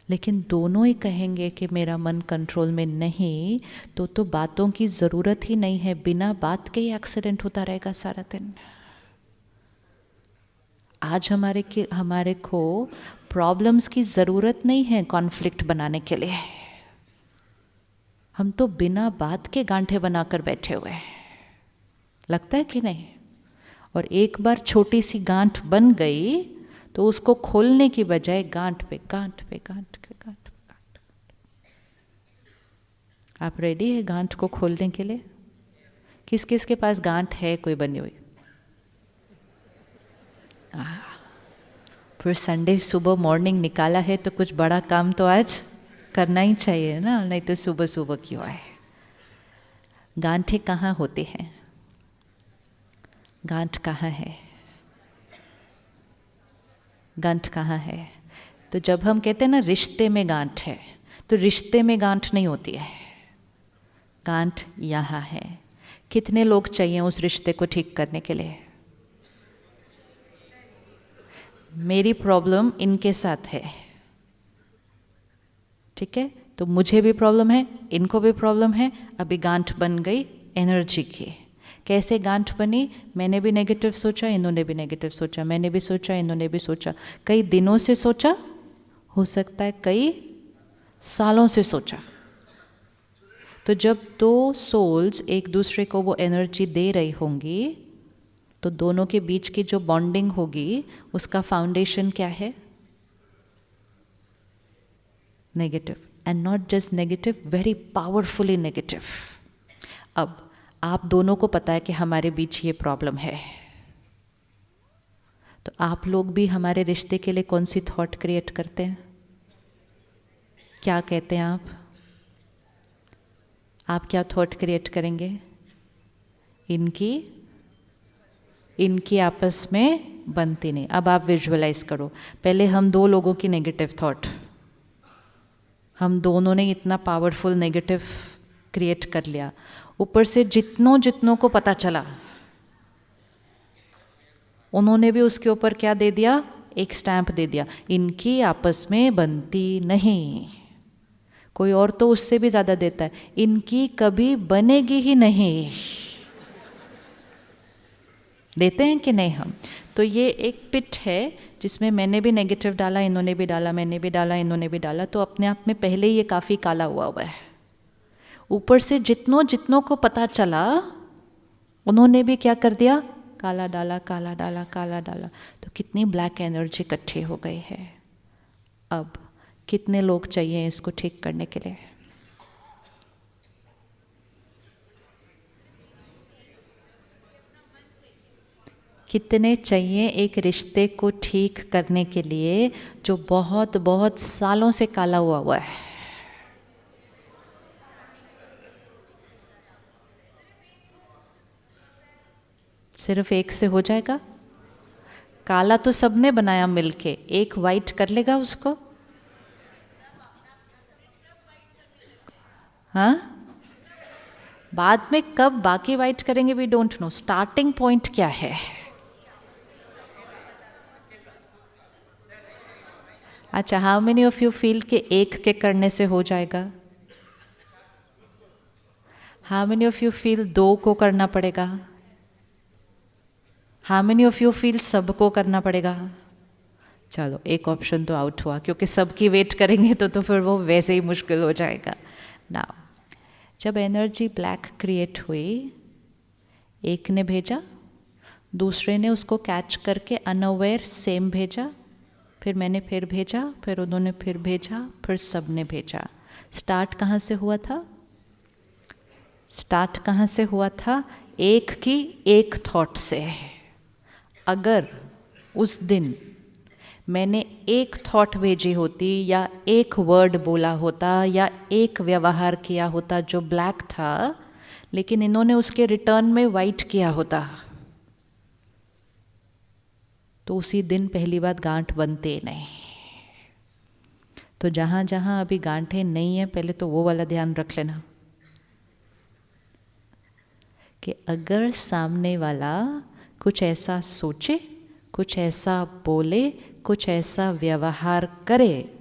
लेकिन दोनों ही कहेंगे कि मेरा मन कंट्रोल में नहीं, तो बातों की ज़रूरत ही नहीं है। बिना बात के ही एक्सीडेंट होता रहेगा सारा दिन। आज हमारे को प्रॉब्लम्स की ज़रूरत नहीं है कॉन्फ्लिक्ट बनाने के लिए। हम तो बिना बात के गांठे बनाकर बैठे हुए हैं, लगता है कि नहीं? और एक बार छोटी सी गांठ बन गई तो उसको खोलने की बजाय गांठ पे गांठ पे गांठ पे गांठ पे गांठ। आप रेडी है गांठ को खोलने के लिए? किस किस के पास गांठ है कोई बनी हुई? फिर संडे सुबह मॉर्निंग निकाला है तो कुछ बड़ा काम तो आज करना ही चाहिए ना, नहीं तो सुबह सुबह क्यों आए? गांठे कहाँ होते हैं? गांठ कहाँ है? गांठ कहाँ है? तो जब हम कहते हैं ना रिश्ते में गांठ है, तो रिश्ते में गांठ नहीं होती है, गांठ यहाँ है। कितने लोग चाहिए उस रिश्ते को ठीक करने के लिए? मेरी प्रॉब्लम इनके साथ है, ठीक है, तो मुझे भी प्रॉब्लम है, इनको भी प्रॉब्लम है। अभी गांठ बन गई एनर्जी की। कैसे गांठ बनी? मैंने भी नेगेटिव सोचा, इन्होंने भी नेगेटिव सोचा, मैंने भी सोचा, इन्होंने भी सोचा, कई दिनों से सोचा, हो सकता है कई सालों से सोचा। तो जब 2 सोल्स एक दूसरे को वो एनर्जी दे रही होंगी, तो दोनों के बीच की जो बॉन्डिंग होगी उसका फाउंडेशन क्या है? Negative, and not just negative, very powerfully negative. अब आप दोनों को पता है कि हमारे बीच ये प्रॉब्लम है, तो आप लोग भी हमारे रिश्ते के लिए कौन सी थॉट क्रिएट करते हैं? क्या कहते हैं आप? आप क्या थॉट क्रिएट करेंगे? इनकी आपस में बनती नहीं। अब आप विजुअलाइज करो, पहले हम 2 लोगों की नेगेटिव थॉट, हम दोनों ने इतना पावरफुल नेगेटिव क्रिएट कर लिया, ऊपर से जितनों को पता चला, उन्होंने भी उसके ऊपर क्या दे दिया? एक स्टैंप दे दिया, इनकी आपस में बनती नहीं। कोई और तो उससे भी ज़्यादा देता है, इनकी कभी बनेगी ही नहीं। देते हैं कि नहीं हम? तो ये एक पिट है जिसमें मैंने भी नेगेटिव डाला, इन्होंने भी डाला, मैंने भी डाला, इन्होंने भी डाला, तो अपने आप में पहले ही ये काफ़ी काला हुआ है। ऊपर से जितनों को पता चला, उन्होंने भी क्या कर दिया? काला डाला, काला डाला, काला डाला, तो कितनी ब्लैक एनर्जी इकट्ठी हो गई है। अब कितने लोग चाहिए इसको ठीक करने के लिए? कितने चाहिए एक रिश्ते को ठीक करने के लिए जो बहुत बहुत सालों से काला हुआ है? सिर्फ एक से हो जाएगा? काला तो सबने बनाया मिलके, एक वाइट कर लेगा उसको? हाँ, बाद में कब बाकी वाइट करेंगे we don't know, starting point क्या है। अच्छा, how many of you feel कि एक के करने से हो जाएगा? How many of you feel दो को करना पड़ेगा? How many of you feel सबको करना पड़ेगा? चलो एक ऑप्शन तो आउट हुआ, क्योंकि सबकी वेट करेंगे तो फिर वो वैसे ही मुश्किल हो जाएगा ना। जब एनर्जी ब्लैक क्रिएट हुई, एक ने भेजा, दूसरे ने उसको कैच करके अनअवेयर सेम भेजा, फिर मैंने फिर भेजा, फिर उन्होंने फिर भेजा, फिर सब ने भेजा। स्टार्ट कहाँ से हुआ था? स्टार्ट कहाँ से हुआ था? एक की एक थॉट से। अगर उस दिन मैंने एक थॉट भेजी होती, या एक वर्ड बोला होता, या एक व्यवहार किया होता जो ब्लैक था, लेकिन इन्होंने उसके रिटर्न में वाइट किया होता, तो उसी दिन पहली बात गांठ बनते नहीं। तो जहाँ जहाँ अभी गांठें नहीं है, पहले तो वो वाला ध्यान रख लेना कि अगर सामने वाला कुछ ऐसा सोचे, कुछ ऐसा बोले, कुछ ऐसा व्यवहार करे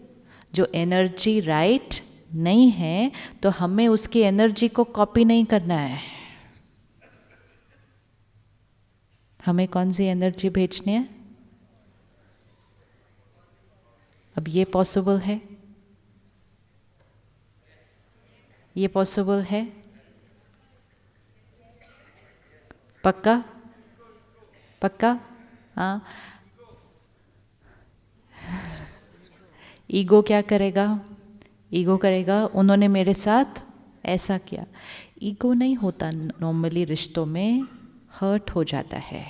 जो एनर्जी राइट नहीं है, तो हमें उसकी एनर्जी को कॉपी नहीं करना है। हमें कौन सी एनर्जी भेजनी है? अब ये पॉसिबल है? ये पॉसिबल है? पक्का? पक्का? हाँ। ईगो क्या करेगा? ईगो करेगा उन्होंने मेरे साथ ऐसा किया। ईगो नहीं होता नॉर्मली, रिश्तों में हर्ट हो जाता है।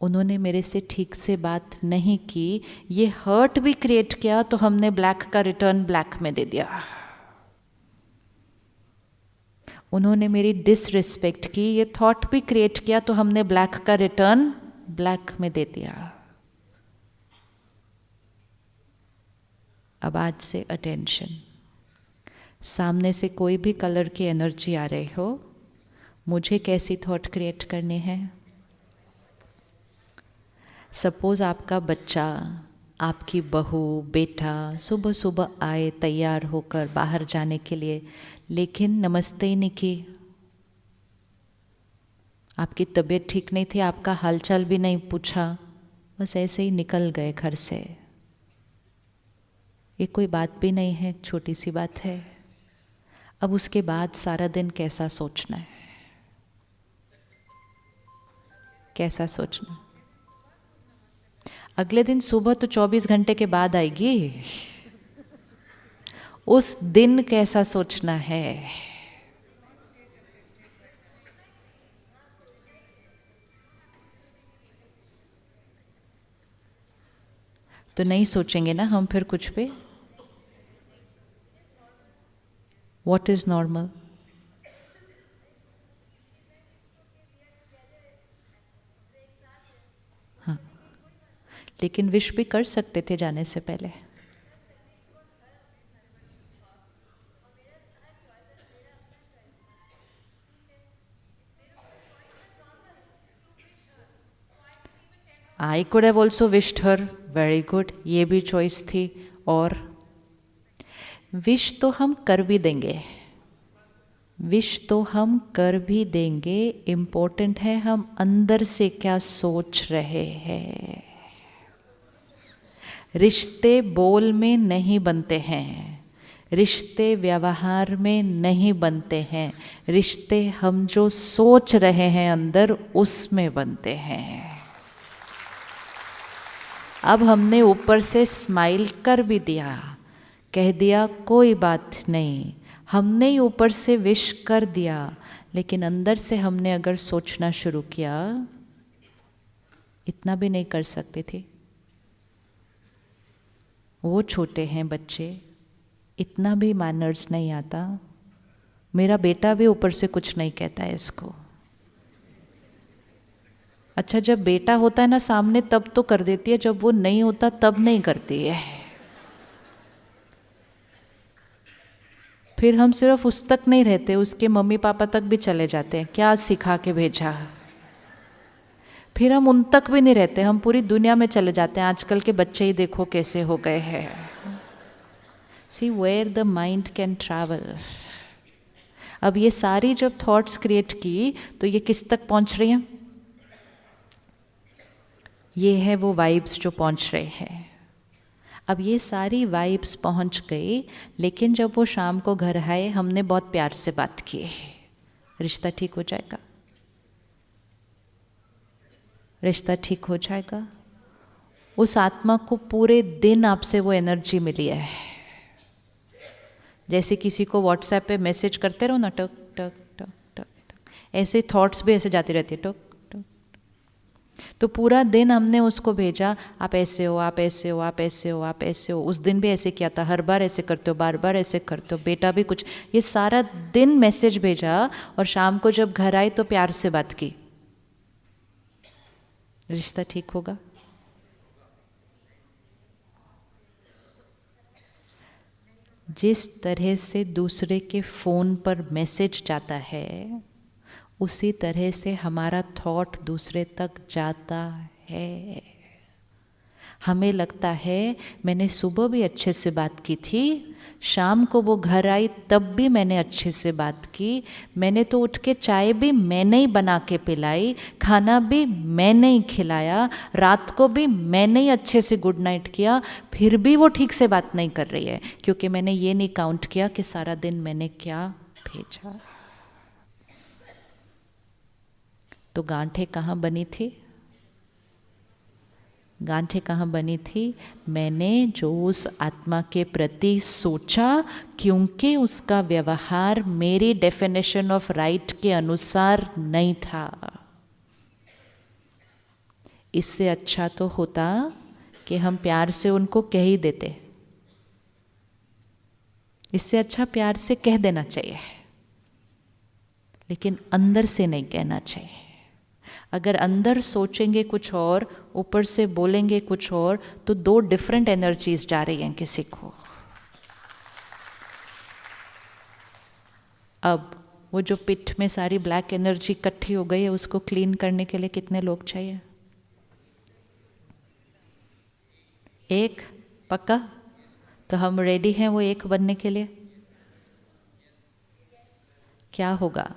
उन्होंने मेरे से ठीक से बात नहीं की, ये हर्ट भी क्रिएट किया, तो हमने ब्लैक का रिटर्न ब्लैक में दे दिया। उन्होंने मेरी डिसरिस्पेक्ट की, ये थॉट भी क्रिएट किया, तो हमने ब्लैक का रिटर्न ब्लैक में दे दिया। अब आज से अटेंशन, सामने से कोई भी कलर की एनर्जी आ रही हो, मुझे कैसी थॉट क्रिएट करनी है? सपोज आपका बच्चा, आपकी बहू, बेटा सुबह सुबह आए तैयार होकर बाहर जाने के लिए, लेकिन नमस्ते ही नहीं की। आपकी तबीयत ठीक नहीं थी, आपका हालचाल भी नहीं पूछा, बस ऐसे ही निकल गए घर से। ये कोई बात भी नहीं है, छोटी सी बात है। अब उसके बाद सारा दिन कैसा सोचना है? कैसा सोचना? अगले दिन सुबह तो 24 घंटे के बाद आएगी। उस दिन कैसा सोचना है? तो नहीं सोचेंगे ना हम फिर कुछ पे। What is normal? हाँ, लेकिन विश भी कर सकते थे जाने से पहले। I could have also wished her, very good, ये भी चॉइस थी। और विश तो हम कर भी देंगे, विश तो हम कर भी देंगे, इम्पोर्टेंट है हम अंदर से क्या सोच रहे हैं। रिश्ते बोल में नहीं बनते हैं, रिश्ते व्यवहार में नहीं बनते हैं, रिश्ते हम जो सोच रहे हैं अंदर उसमें बनते हैं। अब हमने ऊपर से स्माइल कर भी दिया, कह दिया कोई बात नहीं, हमने ही ऊपर से विश कर दिया, लेकिन अंदर से हमने अगर सोचना शुरू किया, इतना भी नहीं कर सकते थे। वो छोटे हैं बच्चे, इतना भी मैनर्स नहीं आता। मेरा बेटा भी ऊपर से कुछ नहीं कहता है इसको। अच्छा, जब बेटा होता है ना सामने तब तो कर देती है, जब वो नहीं होता तब नहीं करती है। फिर हम सिर्फ उस तक नहीं रहते, उसके मम्मी पापा तक भी चले जाते हैं, क्या सिखा के भेजा। फिर हम उन तक भी नहीं रहते, हम पूरी दुनिया में चले जाते हैं। आजकल के बच्चे ही देखो कैसे हो गए हैं। See where the mind can travel. अब ये सारी जब थॉट्स क्रिएट की तो ये किस तक पहुंच रही हैं? ये है वो वाइब्स जो पहुंच रहे हैं। अब ये सारी वाइब्स पहुंच गई, लेकिन जब वो शाम को घर आए, हमने बहुत प्यार से बात की, रिश्ता ठीक हो जाएगा, रिश्ता ठीक हो जाएगा। उस आत्मा को पूरे दिन आपसे वो एनर्जी मिली है। जैसे किसी को व्हाट्सएप पे मैसेज करते रहो ना, टक टक टक टक टक, ऐसे थॉट्स भी ऐसे जाती रहती है, टक टक। तो पूरा दिन हमने उसको भेजा, आप ऐसे हो, आप ऐसे हो, आप ऐसे हो, आप ऐसे हो। उस दिन भी ऐसे किया था, हर बार ऐसे करते हो, बार बार ऐसे करते हो, बेटा भी कुछ। ये सारा दिन मैसेज भेजा, और शाम को जब घर आई तो प्यार से बात की, रिश्ता ठीक होगा। जिस तरह से दूसरे के फ़ोन पर मैसेज जाता है, उसी तरह से हमारा थॉट दूसरे तक जाता है। हमें लगता है मैंने सुबह भी अच्छे से बात की थी, शाम को वो घर आई तब भी मैंने अच्छे से बात की, मैंने तो उठ के चाय भी मैंने ही बना के पिलाई, खाना भी मैंने ही खिलाया, रात को भी मैंने ही अच्छे से गुड नाइट किया, फिर भी वो ठीक से बात नहीं कर रही है, क्योंकि मैंने ये नहीं काउंट किया कि सारा दिन मैंने क्या भेजा। तो गांठें कहाँ बनी थी? गांठें कहाँ बनी थी? मैंने जो उस आत्मा के प्रति सोचा, क्योंकि उसका व्यवहार मेरी डेफिनेशन ऑफ राइट के अनुसार नहीं था। इससे अच्छा तो होता कि हम प्यार से उनको कह ही देते। इससे अच्छा प्यार से कह देना चाहिए, लेकिन अंदर से नहीं कहना चाहिए। अगर अंदर सोचेंगे कुछ और, ऊपर से बोलेंगे कुछ और, तो दो डिफरेंट एनर्जीज जा रही हैं किसी को। अब वो जो पिट में सारी ब्लैक एनर्जी इकट्ठी हो गई है, उसको क्लीन करने के लिए कितने लोग चाहिए? एक? पक्का? तो हम रेडी हैं वो एक बनने के लिए? क्या होगा?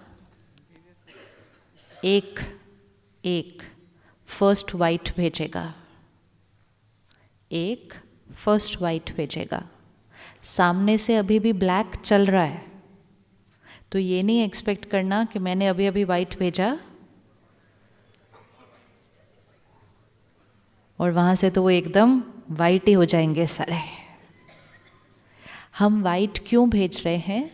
एक फर्स्ट वाइट भेजेगा, एक फर्स्ट वाइट भेजेगा। सामने से अभी भी ब्लैक चल रहा है, तो ये नहीं एक्सपेक्ट करना कि मैंने अभी अभी वाइट भेजा और वहाँ से तो वो एकदम वाइट ही हो जाएंगे सारे। हम वाइट क्यों भेज रहे हैं?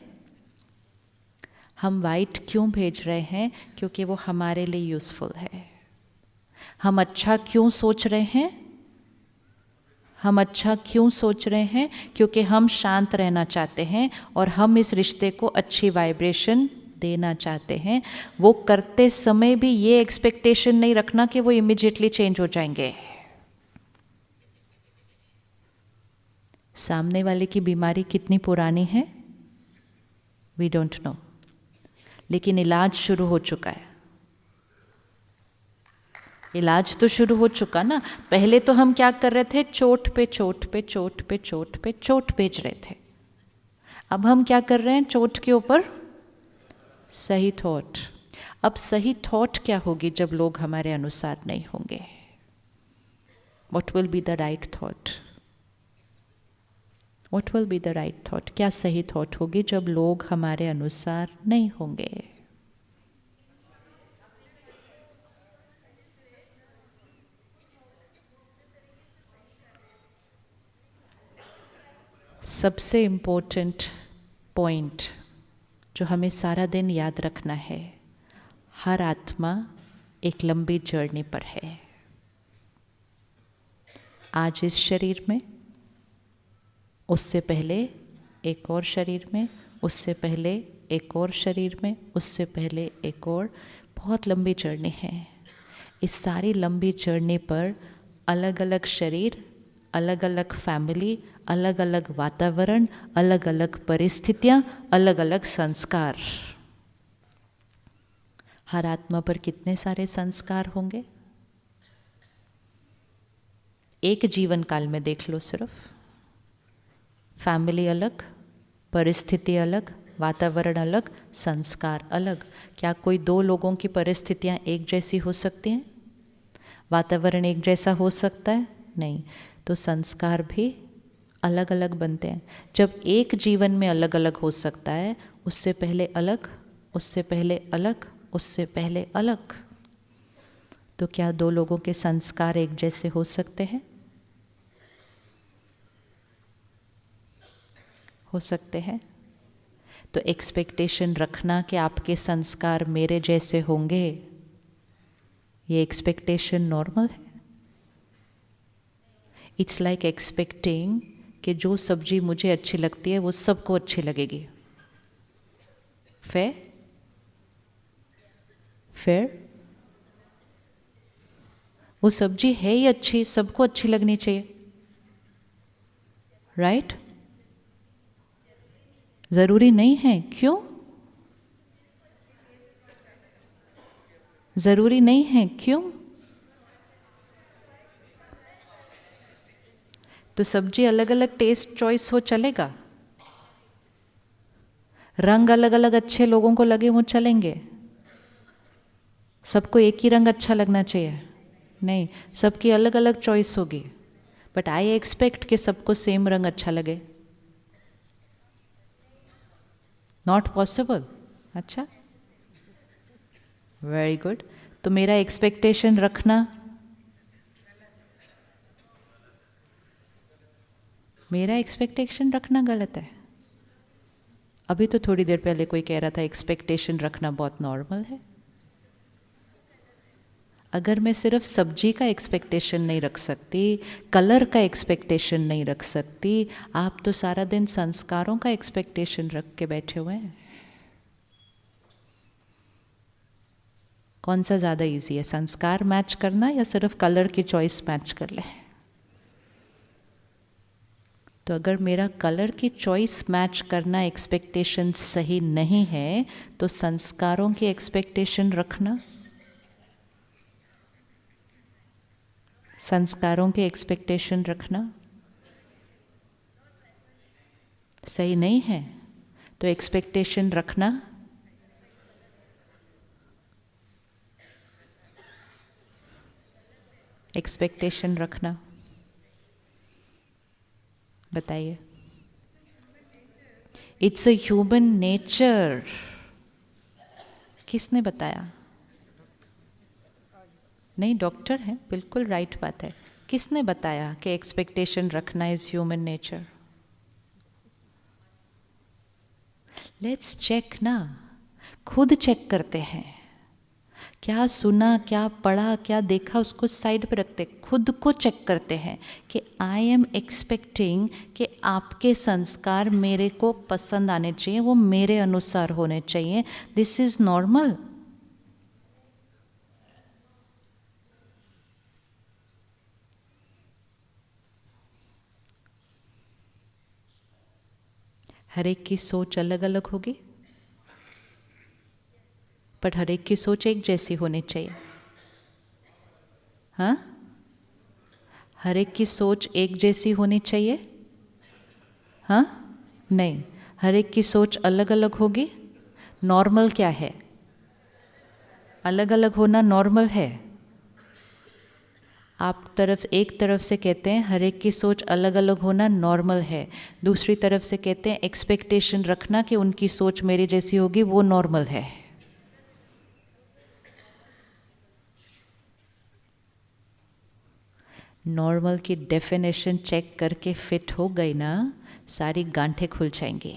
हम वाइट क्यों भेज रहे हैं? क्योंकि वो हमारे लिए यूज़फुल है। हम अच्छा क्यों सोच रहे हैं? हम अच्छा क्यों सोच रहे हैं? क्योंकि हम शांत रहना चाहते हैं और हम इस रिश्ते को अच्छी वाइब्रेशन देना चाहते हैं। वो करते समय भी ये एक्सपेक्टेशन नहीं रखना कि वो इमीडिएटली चेंज हो जाएंगे। सामने वाले की बीमारी कितनी पुरानी है वी डोंट नो, लेकिन इलाज शुरू हो चुका है। इलाज तो शुरू हो चुका ना। पहले तो हम क्या कर रहे थे? चोट पे चोट पे चोट पे चोट पे चोट भेज रहे थे। अब हम क्या कर रहे हैं? चोट के ऊपर सही थॉट। अब सही थॉट क्या होगी जब लोग हमारे अनुसार नहीं होंगे? What will be the right thought? What will be the right thought? क्या सही थॉट होगी जब लोग हमारे अनुसार नहीं होंगे? सबसे इम्पोर्टेंट पॉइंट जो हमें सारा दिन याद रखना है, हर आत्मा एक लंबी जर्नी पर है। आज इस शरीर में, उससे पहले एक और शरीर में, उससे पहले एक और शरीर में, उससे पहले एक और। बहुत लंबी जर्नी है। इस सारी लंबी जर्नी पर अलग अलग शरीर, अलग अलग फैमिली, अलग अलग वातावरण, अलग अलग परिस्थितियाँ, अलग अलग संस्कार। हर आत्मा पर कितने सारे संस्कार होंगे? एक जीवन काल में देख लो सिर्फ। फैमिली अलग, परिस्थिति अलग, वातावरण अलग, संस्कार अलग। क्या कोई दो लोगों की परिस्थितियाँ एक जैसी हो सकती हैं? वातावरण एक जैसा हो सकता है? नहीं। तो संस्कार भी अलग अलग बनते हैं। जब एक जीवन में अलग अलग हो सकता है, उससे पहले अलग, उससे पहले अलग, उससे पहले अलग, तो क्या दो लोगों के संस्कार एक जैसे हो सकते हैं? हो सकते हैं। तो एक्सपेक्टेशन रखना कि आपके संस्कार मेरे जैसे होंगे, ये एक्सपेक्टेशन नॉर्मल है? इट्स लाइक एक्सपेक्टिंग कि जो सब्जी मुझे अच्छी लगती है वो सबको अच्छी लगेगी। फेयर? फेयर? वो सब्जी है ही अच्छी, सबको अच्छी लगनी चाहिए, राइट? जरूरी नहीं है। क्यों जरूरी नहीं है? क्यों? तो सब्जी अलग अलग टेस्ट चॉइस हो, चलेगा? रंग अलग अलग अच्छे लोगों को लगे, वो चलेंगे? सबको एक ही रंग अच्छा लगना चाहिए? नहीं, सबकी अलग अलग चॉइस होगी। बट आई एक्सपेक्ट कि सबको सेम रंग अच्छा लगे। Not possible. अच्छा, वेरी गुड। तो मेरा एक्सपेक्टेशन रखना, मेरा एक्सपेक्टेशन रखना गलत है? अभी तो थोड़ी देर पहले कोई कह रहा था एक्सपेक्टेशन रखना बहुत नॉर्मल है। अगर मैं सिर्फ सब्जी का एक्सपेक्टेशन नहीं रख सकती, कलर का एक्सपेक्टेशन नहीं रख सकती, आप तो सारा दिन संस्कारों का एक्सपेक्टेशन रख के बैठे हुए हैं। कौन सा ज़्यादा इजी है, संस्कार मैच करना या सिर्फ कलर की चॉइस मैच कर ले? तो अगर मेरा कलर की चॉइस मैच करना एक्सपेक्टेशन सही नहीं है, तो संस्कारों की एक्सपेक्टेशन रखना, संस्कारों की एक्सपेक्टेशन रखना सही नहीं है। तो एक्सपेक्टेशन रखना, एक्सपेक्टेशन रखना, बताइए। It's a human nature. किसने बताया? नहीं, डॉक्टर हैं, बिल्कुल राइट बात है। किसने बताया कि एक्सपेक्टेशन रखना is human nature? Let's check ना, खुद चेक करते हैं। क्या सुना, क्या पढ़ा, क्या देखा, उसको साइड पे रखते, खुद को चेक करते हैं कि आई एम एक्सपेक्टिंग कि आपके संस्कार मेरे को पसंद आने चाहिए, वो मेरे अनुसार होने चाहिए। This is normal. हर एक की सोच अलग अलग होगी, पर हर एक की सोच एक जैसी होनी चाहिए। हाँ, हर एक की सोच एक जैसी होनी चाहिए? हाँ, नहीं, हर एक की सोच अलग अलग होगी। नॉर्मल क्या है? अलग अलग होना नॉर्मल है। आप एक तरफ से कहते हैं हर एक की सोच अलग अलग होना नॉर्मल है, दूसरी तरफ से कहते हैं एक्सपेक्टेशन रखना कि उनकी सोच मेरी जैसी होगी, वो नॉर्मल है। नॉर्मल की डेफिनेशन चेक करके फिट हो गई ना, सारी गांठें खुल जाएंगी,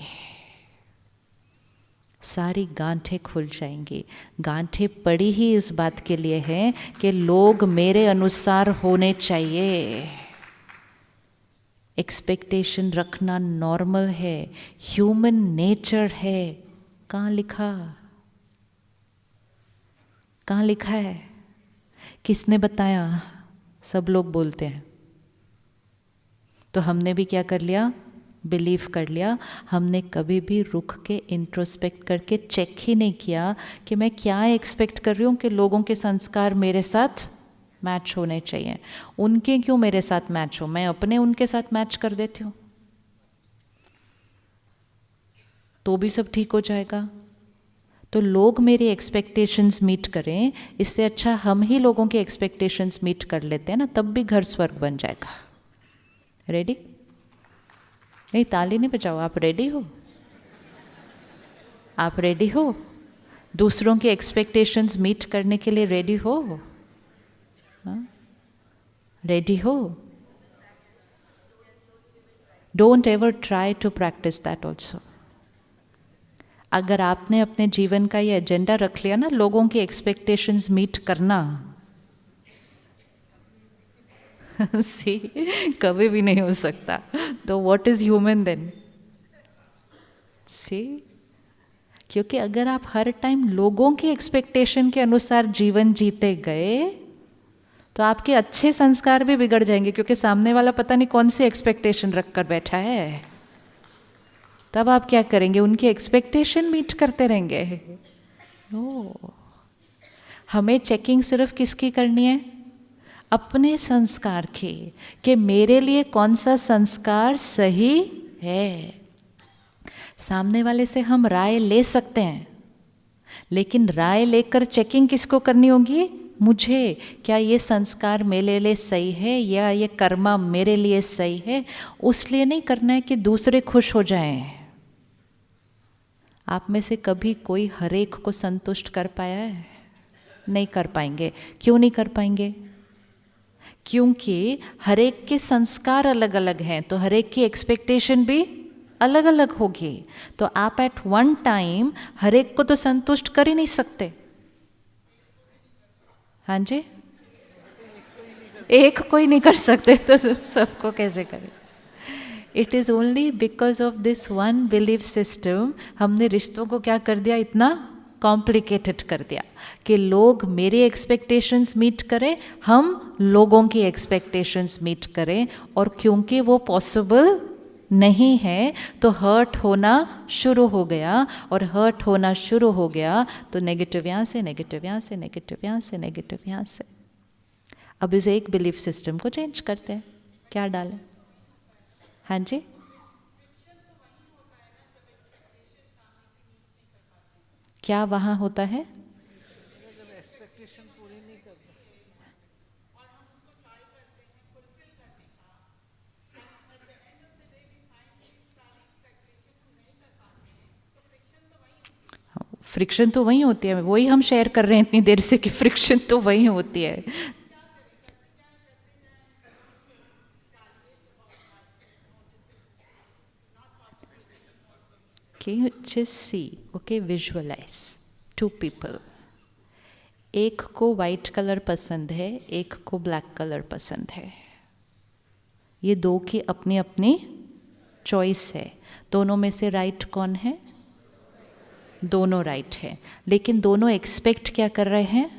सारी गांठें खुल जाएंगी। गांठें पड़ी ही इस बात के लिए हैं कि लोग मेरे अनुसार होने चाहिए। एक्सपेक्टेशन रखना नॉर्मल है, ह्यूमन नेचर है। कहाँ लिखा? कहाँ लिखा है? किसने बताया? सब लोग बोलते हैं। तो हमने भी क्या कर लिया, बिलीव कर लिया। हमने कभी भी रुक के इंट्रोस्पेक्ट करके चेक ही नहीं किया कि मैं क्या एक्सपेक्ट कर रही हूँ कि लोगों के संस्कार मेरे साथ मैच होने चाहिए। उनके क्यों मेरे साथ मैच हो, मैं अपने उनके साथ मैच कर देती हूँ तो भी सब ठीक हो जाएगा। तो लोग मेरी एक्सपेक्टेशंस मीट करें, इससे अच्छा हम ही लोगों के एक्सपेक्टेशंस मीट कर लेते हैं ना, तब भी घर स्वर्ग बन जाएगा। रेडी? नहीं, ताली नहीं बजाओ। आप रेडी हो? आप रेडी हो? दूसरों के एक्सपेक्टेशंस मीट करने के लिए रेडी हो? रेडी हो? Don't ever try to practise that also. अगर आपने अपने जीवन का ये एजेंडा रख लिया ना, लोगों की एक्सपेक्टेशंस मीट करना, सी कभी भी नहीं हो सकता। तो व्हाट इज ह्यूमन देन? सी, क्योंकि अगर आप हर टाइम लोगों की एक्सपेक्टेशन के अनुसार जीवन जीते गए तो आपके अच्छे संस्कार भी बिगड़ जाएंगे, क्योंकि सामने वाला पता नहीं कौन सी एक्सपेक्टेशन रख कर बैठा है। तब आप क्या करेंगे? उनकी एक्सपेक्टेशन मीट करते रहेंगे। हमें चेकिंग सिर्फ किसकी करनी है? अपने संस्कार की, कि मेरे लिए कौन सा संस्कार सही है। सामने वाले से हम राय ले सकते हैं, लेकिन राय लेकर चेकिंग किसको करनी होगी? मुझे। क्या ये संस्कार मेरे लिए सही है या ये कर्मा मेरे लिए सही है? उस लिए नहीं करना है कि दूसरे खुश हो जाएं। आप में से कभी कोई हरेक को संतुष्ट कर पाया है? नहीं कर पाएंगे। क्यों नहीं कर पाएंगे? क्योंकि हरेक के संस्कार अलग अलग हैं, तो हरेक की एक्सपेक्टेशन भी अलग अलग होगी। तो आप एट वन टाइम हरेक को तो संतुष्ट कर ही नहीं सकते। हाँ जी, एक कोई नहीं कर सकते तो सबको कैसे करें? It is only because of this one belief system हमने रिश्तों को क्या कर दिया, इतना कॉम्प्लिकेटेड कर दिया कि लोग मेरी एक्सपेक्टेशंस मीट करें, हम लोगों की एक्सपेक्टेशंस मीट करें। और क्योंकि वो पॉसिबल नहीं है तो हर्ट होना शुरू हो गया, और हर्ट होना शुरू हो गया तो नेगेटिव यहाँ से, नेगेटिव यहाँ से, नेगेटिव यहाँ से, नेगेटिव यहाँ से। अब इस एक बिलीफ सिस्टम को चेंज करते हैं। क्या डालें? हाँ जी, क्या वहाँ होता है? फ्रिक्शन तो वही होती है, वही हम शेयर कर रहे हैं इतनी देर से कि फ्रिक्शन तो वही होती है। Okay, just see, okay, visualize two people. एक को वाइट कलर पसंद है, एक को ब्लैक कलर पसंद है। ये दो की अपनी अपनी चॉइस है। दोनों में से राइट कौन है? दोनों राइट है, लेकिन दोनों एक्सपेक्ट क्या कर रहे हैं?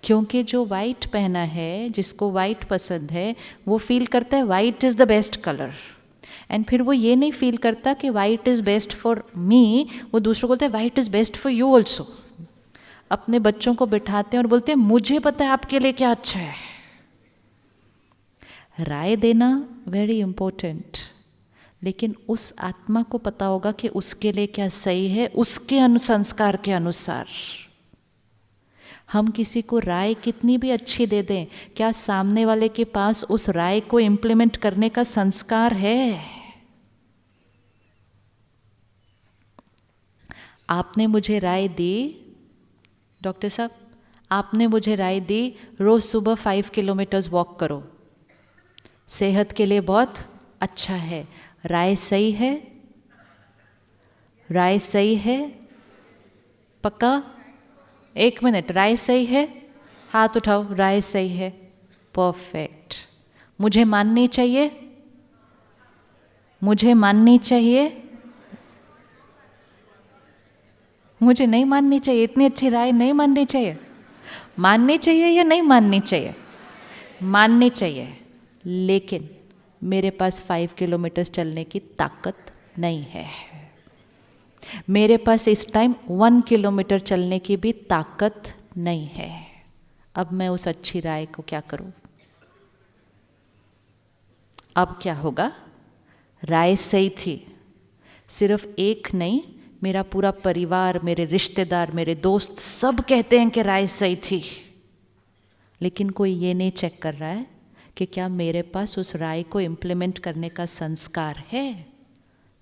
क्योंकि जो वाइट पहना है, जिसको वाइट पसंद है, वो फील करता है white is the best colour. And फिर वो ये नहीं फील करता कि white is best for me, वो दूसरों को बोलते हैं white is best for you also. अपने बच्चों को बिठाते हैं और बोलते हैं मुझे पता है आपके लिए क्या अच्छा है। राय देना वेरी इंपॉर्टेंट, लेकिन उस आत्मा को पता होगा कि उसके लिए क्या सही है, उसके अनुसंस्कार के अनुसार। हम किसी को राय कितनी भी अच्छी दे दें, क्या सामने वाले के पास उस राय को इम्प्लीमेंट करने का संस्कार है? आपने मुझे राय दी, डॉक्टर साहब आपने मुझे राय दी रोज सुबह 5 किलोमीटर्स वॉक करो, सेहत के लिए बहुत अच्छा है। राय सही है? राय सही है? पक्का? 1 मिनट, राय सही है? हाथ उठाओ, राय सही है। परफेक्ट। मुझे माननी चाहिए? मुझे माननी चाहिए? मुझे नहीं माननी चाहिए, इतनी अच्छी राय नहीं माननी चाहिए। माननी चाहिए या नहीं माननी चाहिए? माननी चाहिए। लेकिन मेरे पास 5 किलोमीटर चलने की ताकत नहीं है। मेरे पास इस टाइम 1 किलोमीटर चलने की भी ताकत नहीं है। अब मैं उस अच्छी राय को क्या करूं? अब क्या होगा? राय सही थी, सिर्फ एक नहीं, मेरा पूरा परिवार, मेरे रिश्तेदार, मेरे दोस्त सब कहते हैं कि राय सही थी, लेकिन कोई ये नहीं चेक कर रहा है कि क्या मेरे पास उस राय को इम्प्लीमेंट करने का संस्कार है,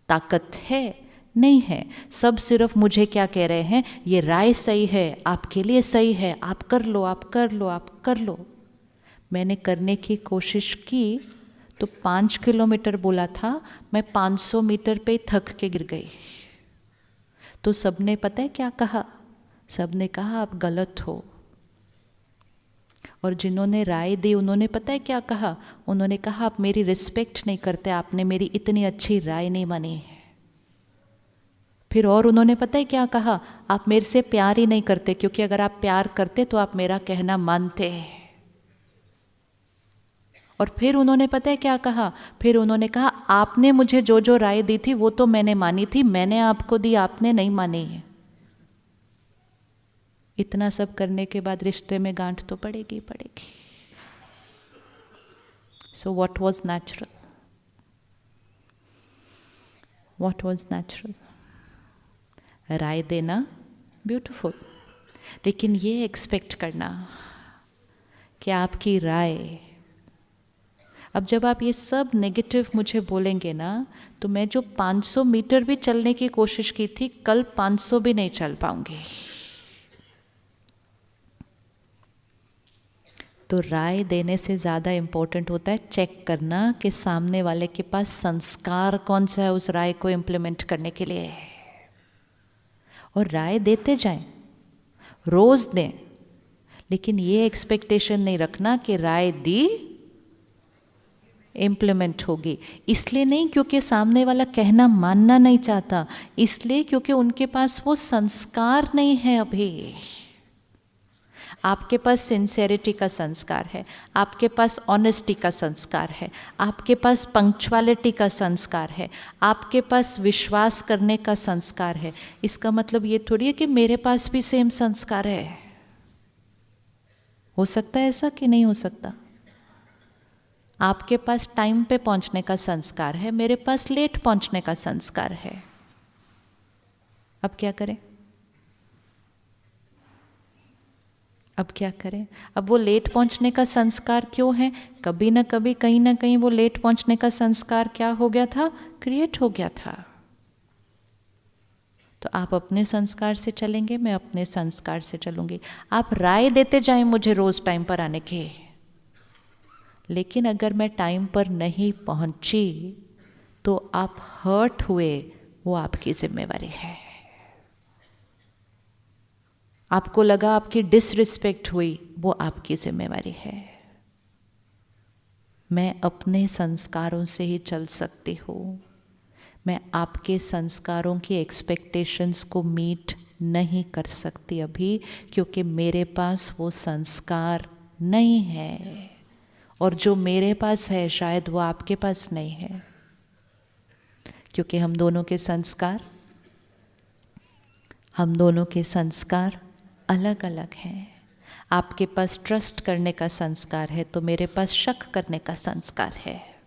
ताकत है? नहीं है। सब सिर्फ मुझे क्या कह रहे हैं, ये राय सही है, आपके लिए सही है, आप कर लो, आप कर लो, आप कर लो। मैंने करने की कोशिश की तो 5 किलोमीटर बोला था, मैं 500 मीटर पे थक के गिर गई। तो सबने पता है क्या कहा? सबने कहा आप गलत हो। और जिन्होंने राय दी उन्होंने पता है क्या कहा? उन्होंने कहा आप मेरी रिस्पेक्ट नहीं करते, आपने मेरी इतनी अच्छी राय नहीं मानी। फिर और उन्होंने पता है क्या कहा? आप मेरे से प्यार ही नहीं करते, क्योंकि अगर आप प्यार करते तो आप मेरा कहना मानते। और फिर उन्होंने पता है क्या कहा? फिर उन्होंने कहा आपने मुझे जो जो राय दी थी वो तो मैंने मानी थी, मैंने आपको दी, आपने नहीं मानी। इतना सब करने के बाद रिश्ते में गांठ तो पड़ेगी पड़ेगी। So what was natural? What was natural? राय देना ब्यूटीफुल, लेकिन ये एक्सपेक्ट करना कि आपकी राय, अब जब आप ये सब नेगेटिव मुझे बोलेंगे ना, तो मैं जो 500 मीटर भी चलने की कोशिश की थी, कल 500 भी नहीं चल पाऊंगी। तो राय देने से ज़्यादा इम्पोर्टेंट होता है चेक करना कि सामने वाले के पास संस्कार कौन सा है उस राय को इम्प्लीमेंट करने के लिए। और राय देते जाएं, रोज दें, लेकिन ये एक्सपेक्टेशन नहीं रखना कि राय दी इम्प्लीमेंट होगी। इसलिए नहीं क्योंकि सामने वाला कहना मानना नहीं चाहता, इसलिए क्योंकि उनके पास वो संस्कार नहीं है अभी। आपके पास सिंसेरिटी का संस्कार है, आपके पास ऑनेस्टी का संस्कार है, आपके पास पंक्चुअलिटी का संस्कार है, आपके पास विश्वास करने का संस्कार है। इसका मतलब ये थोड़ी है कि मेरे पास भी सेम संस्कार है। हो सकता है ऐसा कि नहीं हो सकता? आपके पास टाइम पे पहुंचने का संस्कार है, मेरे पास लेट पहुंचने का संस्कार है। अब क्या करें? अब क्या करें? अब वो लेट पहुंचने का संस्कार क्यों है? कभी ना कभी कहीं ना कहीं वो लेट पहुंचने का संस्कार क्या हो गया था? क्रिएट हो गया था। तो आप अपने संस्कार से चलेंगे, मैं अपने संस्कार से चलूंगी। आप राय देते जाएं मुझे रोज टाइम पर आने की, लेकिन अगर मैं टाइम पर नहीं पहुंची तो आप हर्ट हुए, वो आपकी जिम्मेवारी है। आपको लगा आपकी डिसरिस्पेक्ट हुई, वो आपकी जिम्मेवारी है। मैं अपने संस्कारों से ही चल सकती हूँ। मैं आपके संस्कारों की एक्सपेक्टेशंस को मीट नहीं कर सकती अभी, क्योंकि मेरे पास वो संस्कार नहीं है। और जो मेरे पास है शायद वो आपके पास नहीं है, क्योंकि हम दोनों के संस्कार अलग अलग हैं। आपके पास ट्रस्ट करने का संस्कार है तो मेरे पास शक करने का संस्कार है।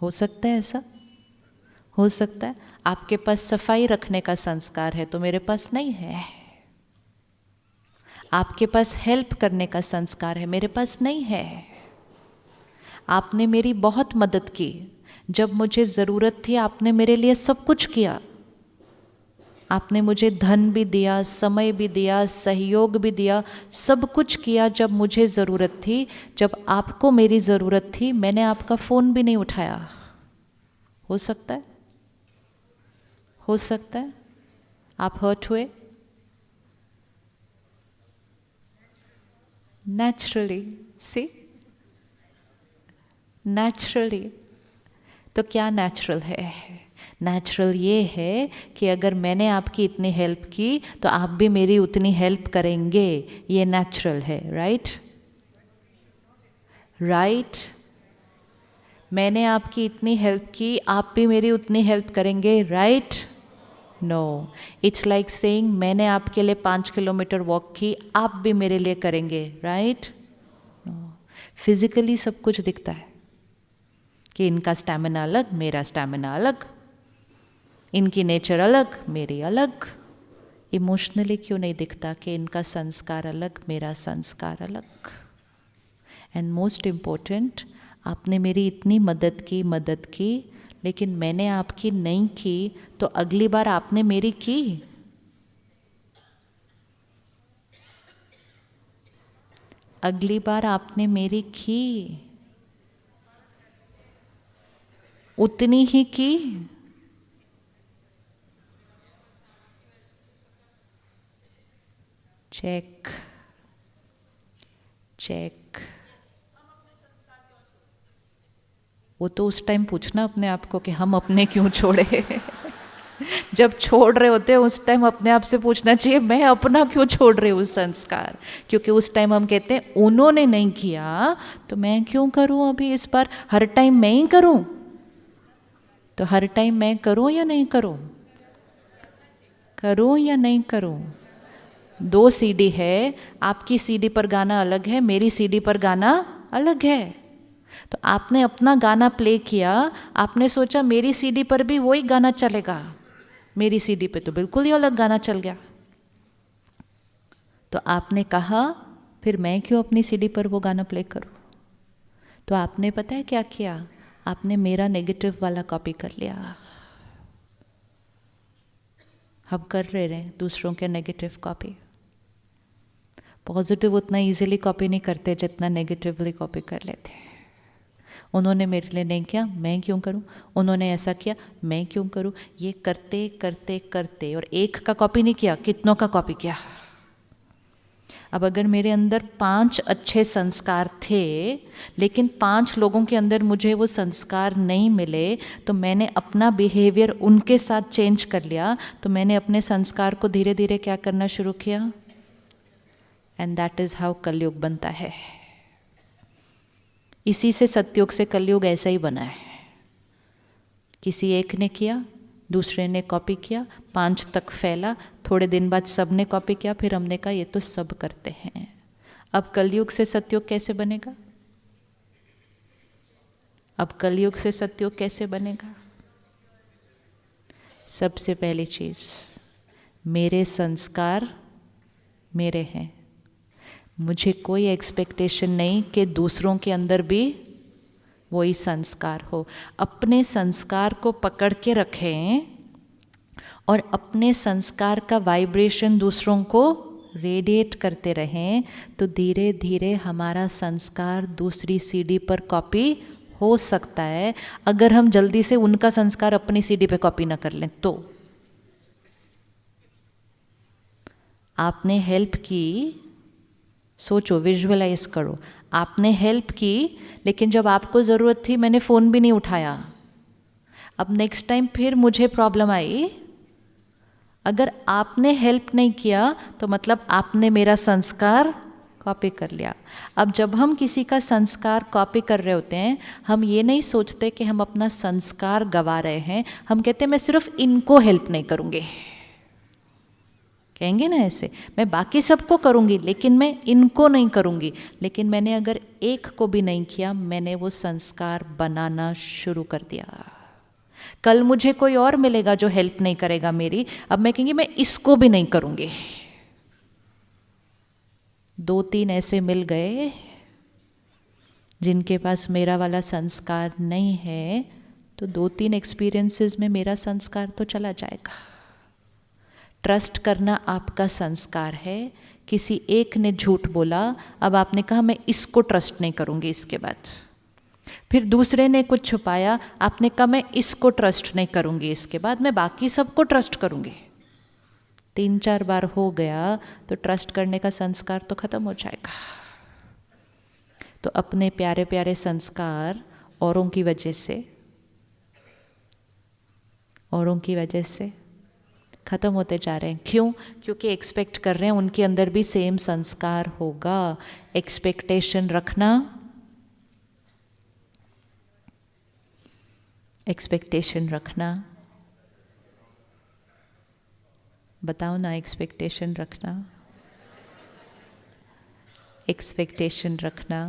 हो सकता है ऐसा? हो सकता है। आपके पास सफाई रखने का संस्कार है तो मेरे पास नहीं है। आपके पास हेल्प करने का संस्कार है, मेरे पास नहीं है। आपने मेरी बहुत मदद की, जब मुझे ज़रूरत थी आपने मेरे लिए सब कुछ किया। आपने मुझे धन भी दिया, समय भी दिया, सहयोग भी दिया, सब कुछ किया जब मुझे ज़रूरत थी। जब आपको मेरी ज़रूरत थी मैंने आपका फ़ोन भी नहीं उठाया। हो सकता है? हो सकता है आप हर्ट हुए? नेचुरली, सी, नेचुरली। तो क्या नेचुरल है? नेचुरल ये है कि अगर मैंने आपकी इतनी हेल्प की तो आप भी मेरी उतनी हेल्प करेंगे। ये नेचुरल है, राइट? राइट? मैंने आपकी इतनी हेल्प की, आप भी मेरी उतनी हेल्प करेंगे, right? No, it's like saying मैंने आपके लिए 5 किलोमीटर वॉक की, आप भी मेरे लिए करेंगे, राइट? नो। फिजिकली सब कुछ दिखता है कि इनका स्टैमिना अलग, मेरा स्टैमिना अलग, इनकी नेचर अलग, मेरी अलग। इमोशनली क्यों नहीं दिखता कि इनका संस्कार अलग, मेरा संस्कार अलग? एंड मोस्ट इम्पोर्टेंट, आपने मेरी इतनी मदद की, लेकिन मैंने आपकी नहीं की, तो अगली बार आपने मेरी की। अगली बार आपने मेरी की, उतनी ही की। Check check. वो तो उस टाइम पूछना अपने आप को कि हम अपने क्यों छोड़े। जब छोड़ रहे होते हैं उस टाइम अपने आप से पूछना चाहिए मैं अपना क्यों छोड़ रही हूँ संस्कार। क्योंकि उस टाइम हम कहते हैं उन्होंने नहीं किया तो मैं क्यों करूँ अभी इस बार, हर टाइम मैं ही करूँ। तो हर टाइम मैं करूँ या नहीं करूँ, करूँ या नहीं करूँ? 2 सीडी है, आपकी सीडी पर गाना अलग है, मेरी सीडी पर गाना अलग है। तो आपने अपना गाना प्ले किया, आपने सोचा मेरी सीडी पर भी वही गाना चलेगा, मेरी सीडी पे तो बिल्कुल ही अलग गाना चल गया। तो आपने कहा फिर मैं क्यों अपनी सीडी पर वो गाना प्ले करूं? तो आपने पता है क्या किया, आपने मेरा नेगेटिव वाला कॉपी कर लिया। हम कर रहे हैं दूसरों के नेगेटिव कॉपी। पॉजिटिव उतना इजीली कॉपी नहीं करते जितना नेगेटिवली कॉपी कर लेते हैं। उन्होंने मेरे लिए नहीं किया, मैं क्यों करूं? उन्होंने ऐसा किया, मैं क्यों करूं? ये करते करते करते, और एक का कॉपी नहीं किया, कितनों का कॉपी किया। अब अगर मेरे अंदर 5 अच्छे संस्कार थे, लेकिन 5 लोगों के अंदर मुझे वो संस्कार नहीं मिले, तो मैंने अपना बिहेवियर उनके साथ चेंज कर लिया, तो मैंने अपने संस्कार को धीरे धीरे क्या करना शुरू किया। एंड दैट इज हाउ कलयुग बनता है। इसी से सतयुग से कलयुग ऐसा ही बना है। किसी एक ने किया, दूसरे ने कॉपी किया, 5 तक फैला, थोड़े दिन बाद सब ने कॉपी किया, फिर हमने कहा ये तो सब करते हैं। अब कलयुग से सतयुग कैसे बनेगा? अब कलयुग से सतयुग कैसे बनेगा? सबसे पहली चीज, मेरे संस्कार मेरे हैं। मुझे कोई एक्सपेक्टेशन नहीं कि दूसरों के अंदर भी वही संस्कार हो। अपने संस्कार को पकड़ के रखें और अपने संस्कार का वाइब्रेशन दूसरों को रेडिएट करते रहें, तो धीरे धीरे हमारा संस्कार दूसरी सीडी पर कॉपी हो सकता है, अगर हम जल्दी से उनका संस्कार अपनी सीडी पे कॉपी ना कर लें तो। आपने हेल्प की, सोचो, विजुअलाइज करो, आपने हेल्प की, लेकिन जब आपको ज़रूरत थी मैंने फ़ोन भी नहीं उठाया। अब नेक्स्ट टाइम फिर मुझे प्रॉब्लम आई, अगर आपने हेल्प नहीं किया तो मतलब आपने मेरा संस्कार कॉपी कर लिया। अब जब हम किसी का संस्कार कॉपी कर रहे होते हैं, हम ये नहीं सोचते कि हम अपना संस्कार गवा रहे हैं, हम कहते हैं मैं सिर्फ इनको हेल्प नहीं करूँगी। कहेंगे ना ऐसे, मैं बाकी सबको करूँगी लेकिन मैं इनको नहीं करूँगी। लेकिन मैंने अगर एक को भी नहीं किया, मैंने वो संस्कार बनाना शुरू कर दिया। कल मुझे कोई और मिलेगा जो हेल्प नहीं करेगा मेरी, अब मैं कहेंगी मैं इसको भी नहीं करूँगी। 2-3 ऐसे मिल गए जिनके पास मेरा वाला संस्कार नहीं है, तो 2-3 एक्सपीरियंसेस में मेरा संस्कार तो चला जाएगा। ट्रस्ट करना आपका संस्कार है। किसी एक ने झूठ बोला, अब आपने कहा मैं इसको ट्रस्ट नहीं करूँगी इसके बाद। फिर दूसरे ने कुछ छुपाया, आपने कहा मैं इसको ट्रस्ट नहीं करूँगी इसके बाद, मैं बाकी सबको ट्रस्ट करूँगी। 3-4 बार हो गया तो ट्रस्ट करने का संस्कार तो खत्म हो जाएगा। तो अपने प्यारे प्यारे संस्कार औरों की वजह से ख़त्म होते जा रहे हैं। क्यों? क्योंकि एक्सपेक्ट कर रहे हैं उनके अंदर भी सेम संस्कार होगा। एक्सपेक्टेशन रखना एक्सपेक्टेशन रखना, बताओ ना, एक्सपेक्टेशन रखना, एक्सपेक्टेशन रखना.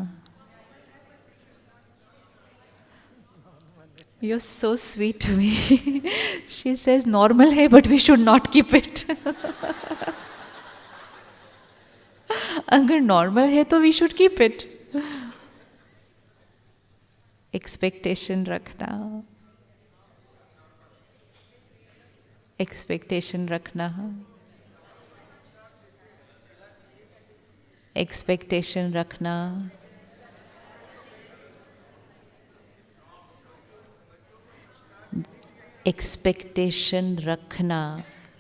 You're so sweet to me. She says normal है but we should not keep it. अगर नॉर्मल है तो we should keep it. Expectation रखना, एक्सपेक्टेशन रखना, एक्सपेक्टेशन रखना. एक्सपेक्टेशन रखना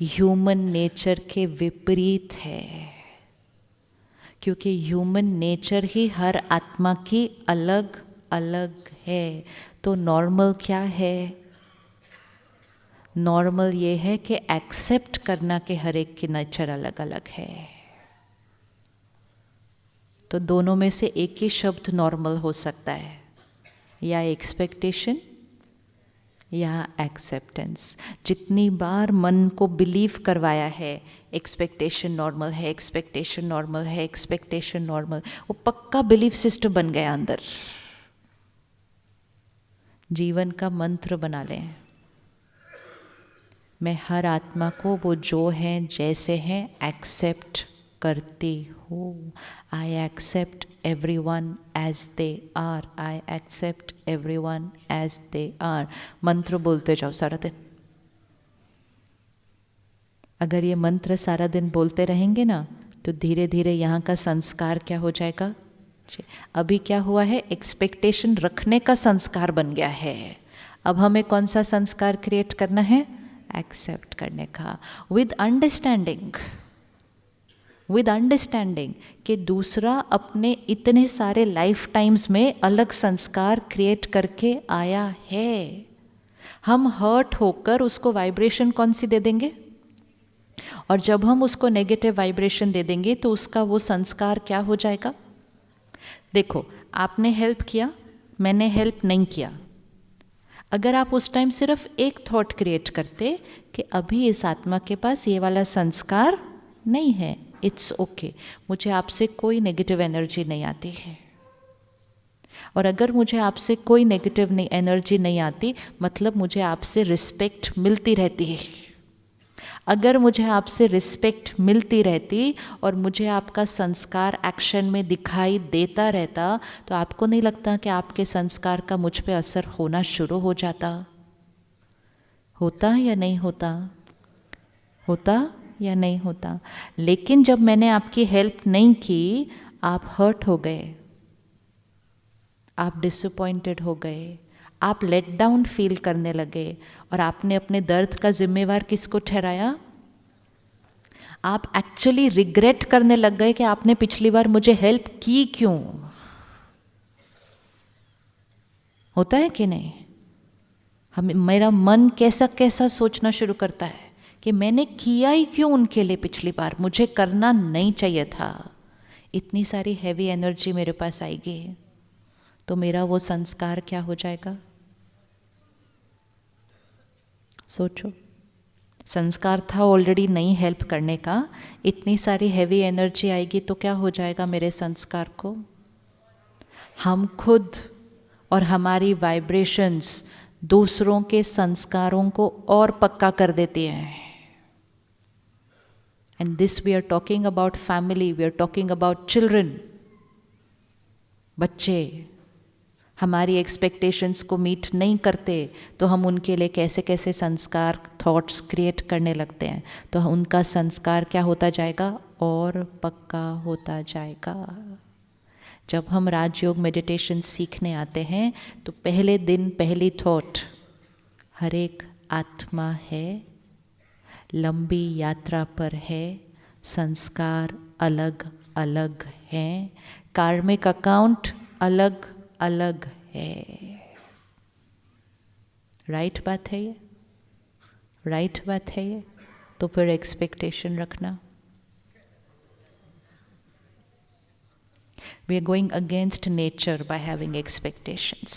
ह्यूमन नेचर के विपरीत है, क्योंकि ह्यूमन नेचर ही हर आत्मा की अलग अलग है. तो नॉर्मल क्या है? नॉर्मल ये है कि एक्सेप्ट करना कि हर एक की नेचर अलग अलग है. तो दोनों में से एक ही शब्द नॉर्मल हो सकता है, या एक्सपेक्टेशन या एक्सेप्टेंस. जितनी बार मन को बिलीव करवाया है एक्सपेक्टेशन नॉर्मल है, एक्सपेक्टेशन नॉर्मल है, एक्सपेक्टेशन नॉर्मल, वो पक्का बिलीफ सिस्टम बन गया अंदर. जीवन का मंत्र बना लें, मैं हर आत्मा को वो जो हैं जैसे हैं एक्सेप्ट करती हूँ. I accept everyone as they are. I accept everyone as they are. मंत्र बोलते जाओ सारा दिन. अगर ये मंत्र सारा दिन बोलते रहेंगे ना तो धीरे धीरे यहाँ का संस्कार क्या हो जाएगा. अभी क्या हुआ है, एक्सपेक्टेशन रखने का संस्कार बन गया है. अब हमें कौन सा संस्कार क्रिएट करना है, एक्सेप्ट करने का, विद अंडरस्टैंडिंग. विद अंडरस्टैंडिंग कि दूसरा अपने इतने सारे लाइफ टाइम्स में अलग संस्कार क्रिएट करके आया है. हम हर्ट होकर उसको वाइब्रेशन कौन सी दे देंगे, और जब हम उसको नेगेटिव वाइब्रेशन दे देंगे तो उसका वो संस्कार क्या हो जाएगा. देखो, आपने हेल्प किया, मैंने हेल्प नहीं किया. अगर आप उस टाइम सिर्फ एक थॉट क्रिएट करते कि अभी इस आत्मा के पास ये वाला संस्कार नहीं है, इट्स ओके, मुझे आपसे कोई नेगेटिव एनर्जी नहीं आती है. और अगर मुझे आपसे कोई नेगेटिव एनर्जी नहीं आती मतलब मुझे आपसे रिस्पेक्ट मिलती रहती है. अगर मुझे आपसे रिस्पेक्ट मिलती रहती और मुझे आपका संस्कार एक्शन में दिखाई देता रहता तो आपको नहीं लगता कि आपके संस्कार का मुझ पे असर होना शुरू हो जाता. होता या नहीं होता, होता या नहीं होता. लेकिन जब मैंने आपकी हेल्प नहीं की, आप हर्ट हो गए, आप डिसअपॉइंटेड हो गए, आप लेट डाउन फील करने लगे, और आपने अपने दर्द का जिम्मेवार किसको ठहराया, आप एक्चुअली रिग्रेट करने लग गए कि आपने पिछली बार मुझे हेल्प की क्यों. होता है कि नहीं. मेरा मन कैसा कैसा सोचना शुरू करता है कि मैंने किया ही क्यों उनके लिए पिछली बार, मुझे करना नहीं चाहिए था. इतनी सारी हैवी एनर्जी मेरे पास आएगी तो मेरा वो संस्कार क्या हो जाएगा. सोचो, संस्कार था ऑलरेडी नहीं हेल्प करने का, इतनी सारी हैवी एनर्जी आएगी तो क्या हो जाएगा मेरे संस्कार को. हम खुद और हमारी वाइब्रेशंस दूसरों के संस्कारों को और पक्का कर देती हैं. And this we are talking about family, we are talking about children. बच्चे हमारी एक्सपेक्टेशंस को मीट नहीं करते तो हम उनके लिए कैसे कैसे संस्कार थॉट्स क्रिएट करने लगते हैं. तो उनका संस्कार क्या होता जाएगा, और पक्का होता जाएगा. जब हम राजयोग मेडिटेशन सीखने आते हैं तो पहले दिन पहली थॉट, हर एक आत्मा है, लंबी यात्रा पर है, संस्कार अलग अलग हैं, कार्मिक अकाउंट अलग अलग है. राइट बात है ये, राइट बात है ये. तो फिर एक्सपेक्टेशन रखना. We are going against nature by having expectations.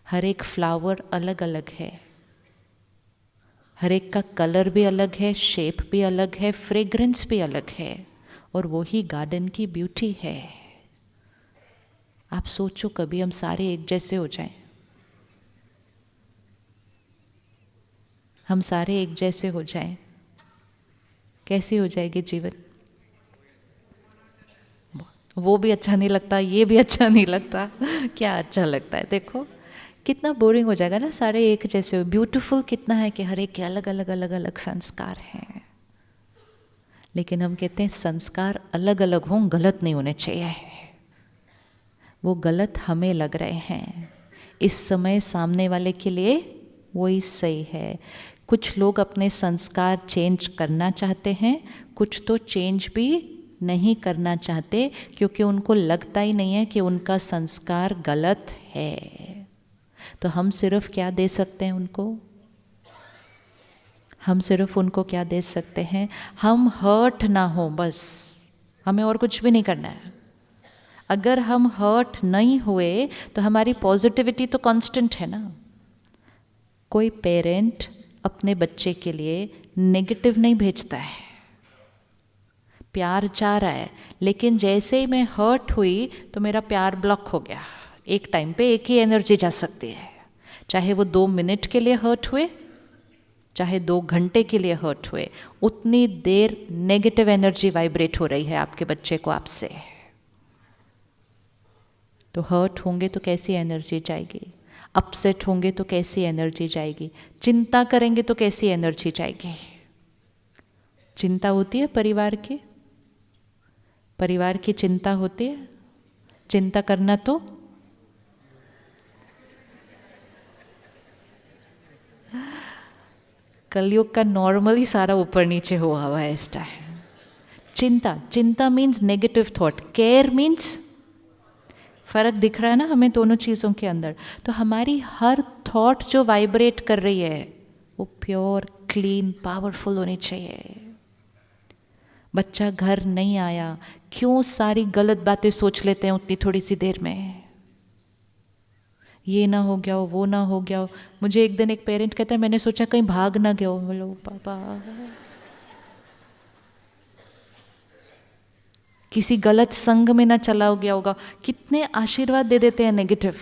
हर एक फ्लावर अलग अलग है, हर एक का कलर भी अलग है, शेप भी अलग है, फ्रेग्रेंस भी अलग है, और वो ही गार्डन की ब्यूटी है। आप सोचो कभी हम सारे एक जैसे हो जाएं, हम सारे एक जैसे हो जाएं, कैसी हो जाएगी जीवन? वो भी अच्छा नहीं लगता, ये भी अच्छा नहीं लगता, क्या अच्छा लगता है? देखो कितना बोरिंग हो जाएगा ना, सारे एक जैसे हो। ब्यूटीफुल कितना है कि हर एक के अलग अलग अलग अलग संस्कार हैं, लेकिन हम कहते हैं संस्कार अलग अलग हों, गलत नहीं होने चाहिए। वो गलत हमें लग रहे हैं, इस समय सामने वाले के लिए वही सही है। कुछ लोग अपने संस्कार चेंज करना चाहते हैं, कुछ तो चेंज भी नहीं करना चाहते, क्योंकि उनको लगता ही नहीं है कि उनका संस्कार गलत है। तो हम सिर्फ क्या दे सकते हैं उनको? हम सिर्फ उनको क्या दे सकते हैं? हम हर्ट ना हो, बस, हमें और कुछ भी नहीं करना है। अगर हम हर्ट नहीं हुए तो हमारी पॉजिटिविटी तो कांस्टेंट है ना। कोई पेरेंट अपने बच्चे के लिए नेगेटिव नहीं भेजता है, प्यार चाह रहा है, लेकिन जैसे ही मैं हर्ट हुई तो मेरा प्यार ब्लॉक हो गया। एक टाइम पे एक ही एनर्जी जा सकती है, चाहे वो 2 मिनट के लिए हर्ट हुए, चाहे 2 घंटे के लिए हर्ट हुए, उतनी देर नेगेटिव एनर्जी वाइब्रेट हो रही है आपके बच्चे को आपसे। तो हर्ट होंगे तो कैसी एनर्जी जाएगी, अपसेट होंगे तो कैसी एनर्जी जाएगी, चिंता करेंगे तो कैसी एनर्जी जाएगी। चिंता होती है परिवार की, परिवार की चिंता होती है। चिंता करना तो कलयुग का नॉर्मली सारा ऊपर नीचे हुआ हुआ है इस टाइम। चिंता, चिंता means negative thought, care means, फर्क दिख रहा है ना हमें दोनों चीज़ों के अंदर। तो हमारी हर थॉट जो वाइब्रेट कर रही है वो प्योर, क्लीन, पावरफुल होनी चाहिए। बच्चा घर नहीं आया, क्यों सारी गलत बातें सोच लेते हैं उतनी थोड़ी सी देर में, ये ना हो गया हो, वो ना हो गया हो। मुझे एक दिन एक पेरेंट कहता है मैंने सोचा कहीं भाग ना गया हो। बोलो पापा, किसी गलत संग में ना चला गया होगा। कितने आशीर्वाद दे देते हैं नेगेटिव।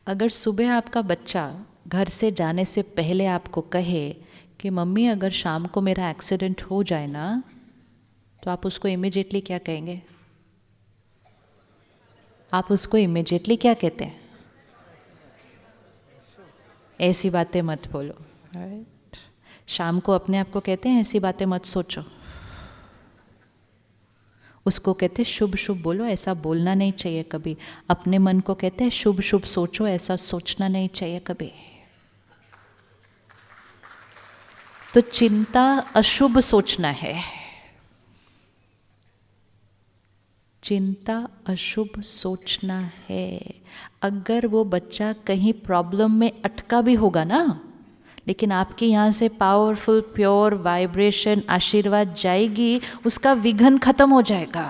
अगर सुबह आपका बच्चा घर से जाने से पहले आपको कहे कि मम्मी अगर शाम को मेरा एक्सीडेंट हो जाए ना, तो आप उसको इमिजिएटली क्या कहेंगे? आप उसको इमिजिएटली क्या कहते हैं? ऐसी बातें मत बोलो, राइट? शाम को अपने आप को कहते हैं ऐसी बातें मत सोचो, उसको कहते हैं शुभ शुभ बोलो, ऐसा बोलना नहीं चाहिए कभी। अपने मन को कहते हैं शुभ शुभ सोचो, ऐसा सोचना नहीं चाहिए कभी। तो चिंता अशुभ सोचना है, चिंता अशुभ सोचना है। अगर वो बच्चा कहीं प्रॉब्लम में अटका भी होगा ना, लेकिन आपके यहाँ से पावरफुल प्योर वाइब्रेशन आशीर्वाद जाएगी, उसका विघ्न खत्म हो जाएगा।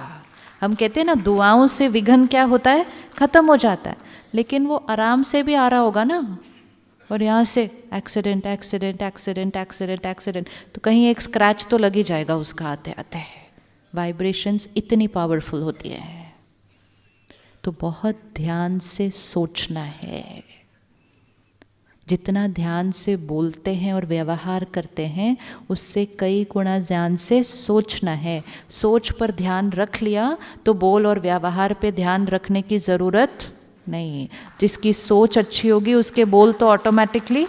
हम कहते हैं ना दुआओं से विघ्न क्या होता है, खत्म हो जाता है। लेकिन वो आराम से भी आ रहा होगा ना, और यहाँ से accident accident accident accident accident, तो कहीं एक स्क्रैच तो लग ही जाएगा उसका आते आते। वाइब्रेशंस इतनी पावरफुल होती है। तो बहुत ध्यान से सोचना है। जितना ध्यान से बोलते हैं और व्यवहार करते हैं, उससे कई गुना ध्यान से सोचना है। सोच पर ध्यान रख लिया तो बोल और व्यवहार पे ध्यान रखने की ज़रूरत नहीं। जिसकी सोच अच्छी होगी उसके बोल तो ऑटोमेटिकली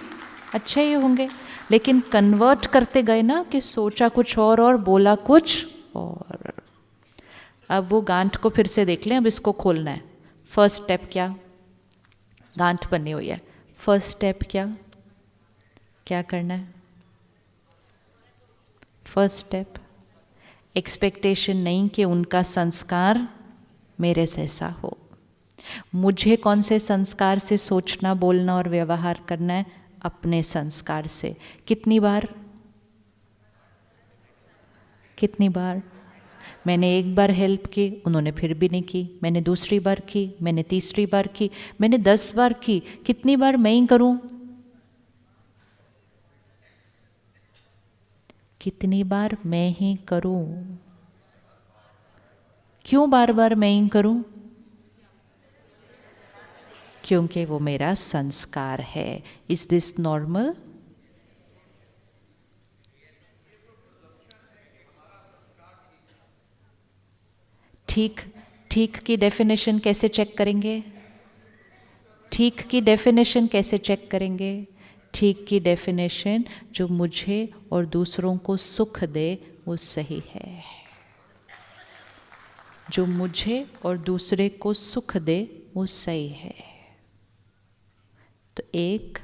अच्छे ही होंगे। लेकिन कन्वर्ट करते गए ना कि सोचा कुछ और बोला कुछ और। अब वो गांठ को फिर से देख लें, अब इसको खोलना है। फर्स्ट स्टेप क्या? गांठ बनी हुई है। फर्स्ट स्टेप क्या, क्या करना है? फर्स्ट स्टेप एक्सपेक्टेशन नहीं कि उनका संस्कार मेरे जैसा हो। मुझे कौन से संस्कार से सोचना, बोलना और व्यवहार करना है? अपने संस्कार से। कितनी बार? कितनी बार? मैंने एक बार हेल्प की, उन्होंने फिर भी नहीं की। मैंने दूसरी बार की, मैंने तीसरी बार की, मैंने 10 बार की। कितनी बार मैं ही करूं? कितनी बार मैं ही करूं? क्यों बार बार मैं ही करूं? क्योंकि वो मेरा संस्कार है। Is this normal? ठीक ठीक की डेफिनेशन कैसे चेक करेंगे? ठीक की डेफिनेशन कैसे चेक करेंगे? ठीक की डेफिनेशन जो मुझे और दूसरों को सुख दे वो सही है। जो मुझे और दूसरे को सुख दे वो सही है। तो एक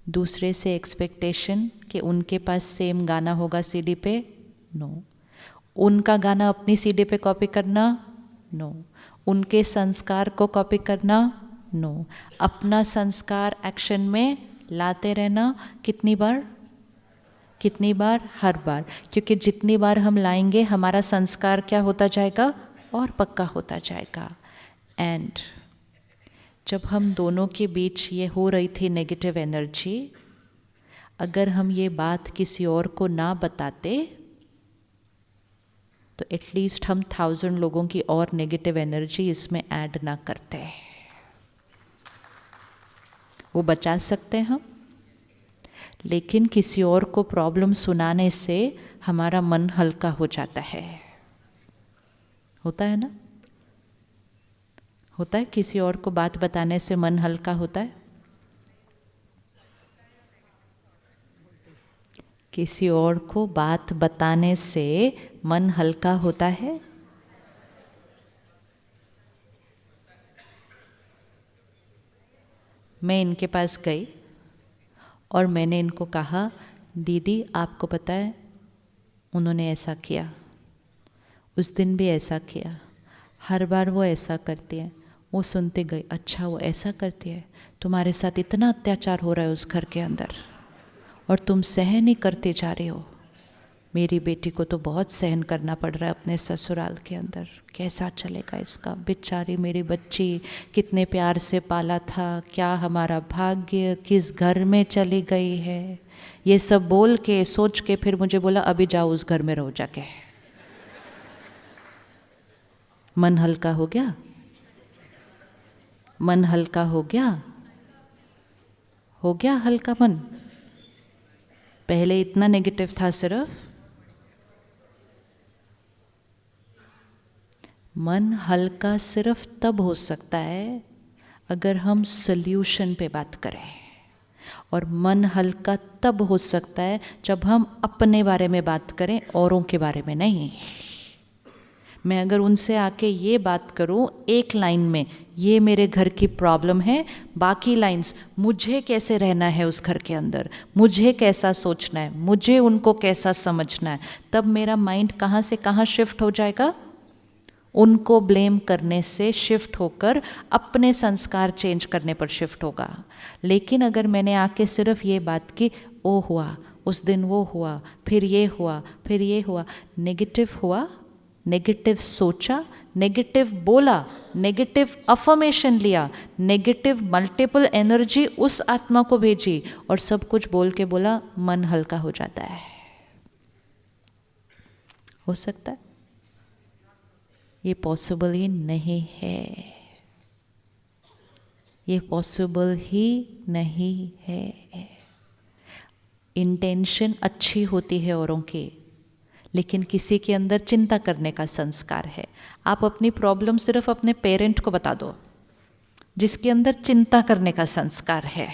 दूसरे से एक्सपेक्टेशन कि उनके पास सेम गाना होगा सीडी पे, नो। उनका गाना अपनी सीडी पे कॉपी करना, नो। उनके संस्कार को कॉपी करना, नो। अपना संस्कार एक्शन में लाते रहना। कितनी बार? कितनी बार? हर बार। क्योंकि जितनी बार हम लाएंगे हमारा संस्कार क्या होता जाएगा? और पक्का होता जाएगा। एंड जब हम दोनों के बीच ये हो रही थी नेगेटिव एनर्जी, अगर हम ये बात किसी और को ना बताते तो एटलीस्ट हम 1000 लोगों की और नेगेटिव एनर्जी इसमें ऐड ना करते। वो बचा सकते हैं हम, लेकिन किसी और को प्रॉब्लम सुनाने से हमारा मन हल्का हो जाता है। होता है ना? होता है, किसी और को बात बताने से मन हल्का होता है। किसी और को बात बताने से मन हल्का होता है। मैं इनके पास गई और मैंने इनको कहा, दीदी आपको पता है उन्होंने ऐसा किया, उस दिन भी ऐसा किया, हर बार वो ऐसा करती है। वो सुनते गई, अच्छा वो ऐसा करती है, तुम्हारे साथ इतना अत्याचार हो रहा है उस घर के अंदर और तुम सहन ही करते जा रहे हो। मेरी बेटी को तो बहुत सहन करना पड़ रहा है अपने ससुराल के अंदर, कैसा चलेगा इसका? बेचारी मेरी बच्ची, कितने प्यार से पाला था, क्या हमारा भाग्य, किस घर में चली गई है। ये सब बोल के सोच के फिर मुझे बोला, अभी जाओ उस घर में रहो जाके। मन हल्का हो गया? मन हल्का हो गया? हो गया हल्का मन? पहले इतना नेगेटिव था सिर्फ। मन हल्का सिर्फ तब हो सकता है अगर हम सल्यूशन पे बात करें, और मन हल्का तब हो सकता है जब हम अपने बारे में बात करें, औरों के बारे में नहीं। मैं अगर उनसे आके ये बात करूं एक लाइन में, ये मेरे घर की प्रॉब्लम है, बाकी लाइंस मुझे कैसे रहना है उस घर के अंदर, मुझे कैसा सोचना है, मुझे उनको कैसा समझना है, तब मेरा माइंड कहाँ से कहाँ शिफ्ट हो जाएगा? उनको ब्लेम करने से शिफ्ट होकर अपने संस्कार चेंज करने पर शिफ्ट होगा। लेकिन अगर मैंने आके सिर्फ ये बात की, ओ हुआ, उस दिन वो हुआ, फिर ये हुआ, फिर ये हुआ, नेगेटिव हुआ, नेगेटिव सोचा, नेगेटिव बोला, नेगेटिव अफर्मेशन लिया, नेगेटिव मल्टीपल एनर्जी उस आत्मा को भेजी और सब कुछ बोल के बोला, मन हल्का हो जाता है। हो सकता है? ये पॉसिबल ही नहीं है। ये पॉसिबल ही नहीं है। इंटेंशन अच्छी होती है औरों की, लेकिन किसी के अंदर चिंता करने का संस्कार है। आप अपनी प्रॉब्लम सिर्फ अपने पेरेंट को बता दो, जिसके अंदर चिंता करने का संस्कार है,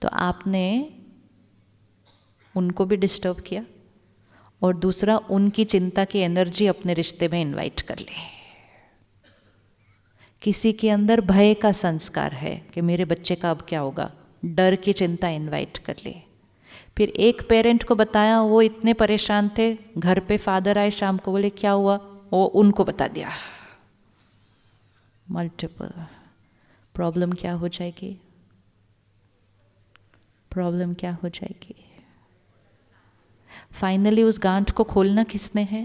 तो आपने उनको भी डिस्टर्ब किया, और दूसरा उनकी चिंता की एनर्जी अपने रिश्ते में इनवाइट कर ले। किसी के अंदर भय का संस्कार है कि मेरे बच्चे का अब क्या होगा, डर की चिंता इनवाइट कर ले। फिर एक पेरेंट को बताया, वो इतने परेशान थे, घर पे फादर आए शाम को, बोले क्या हुआ, वो उनको बता दिया। मल्टीपल प्रॉब्लम क्या हो जाएगी? प्रॉब्लम क्या हो जाएगी? फाइनली उस गांठ को खोलना किसने है?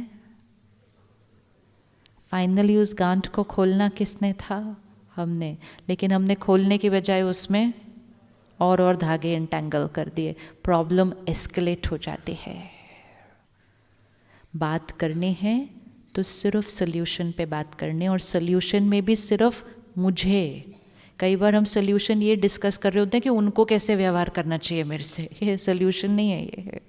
फाइनली उस गांठ को खोलना किसने था? हमने। लेकिन हमने खोलने की बजाय उसमें और धागे इंटेंगल कर दिए, प्रॉब्लम एस्केलेट हो जाती है। बात करनी है तो सिर्फ सोल्यूशन पे बात करनी, और सोल्यूशन में भी सिर्फ मुझे। कई बार हम सोल्यूशन ये डिस्कस कर रहे होते हैं कि उनको कैसे व्यवहार करना चाहिए मेरे से, ये सोल्यूशन नहीं है। ये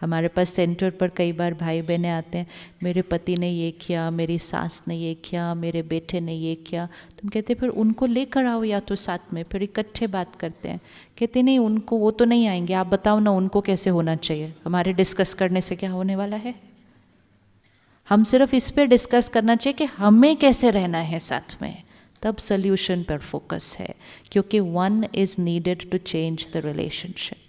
हमारे पास सेंटर पर कई बार भाई बहनें आते हैं, मेरे पति ने ये किया, मेरी सास ने ये किया, मेरे बेटे ने ये किया। तुम कहते फिर उनको लेकर आओ या तो साथ में, फिर इकट्ठे बात करते हैं। कहते नहीं, उनको, वो तो नहीं आएंगे, आप बताओ ना उनको कैसे होना चाहिए। हमारे डिस्कस करने से क्या होने वाला है? हम सिर्फ इस पे डिस्कस करना चाहिए कि हमें कैसे रहना है साथ में, तब सोल्यूशन पर फोकस है, क्योंकि one is needed to change the relationship.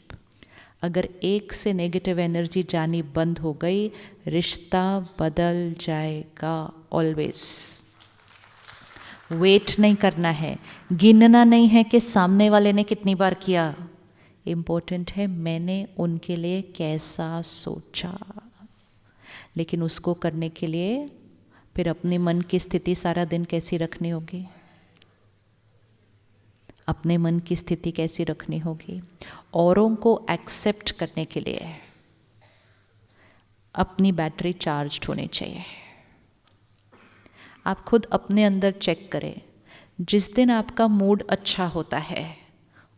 अगर एक से नेगेटिव एनर्जी जानी बंद हो गई, रिश्ता बदल जाएगा। ऑलवेज वेट नहीं करना है, गिनना नहीं है कि सामने वाले ने कितनी बार किया। इम्पोर्टेंट है मैंने उनके लिए कैसा सोचा। लेकिन उसको करने के लिए फिर अपने मन की स्थिति सारा दिन कैसी रखनी होगी? अपने मन की स्थिति कैसी रखनी होगी? औरों को एक्सेप्ट करने के लिए अपनी बैटरी चार्ज होनी चाहिए। आप खुद अपने अंदर चेक करें, जिस दिन आपका मूड अच्छा होता है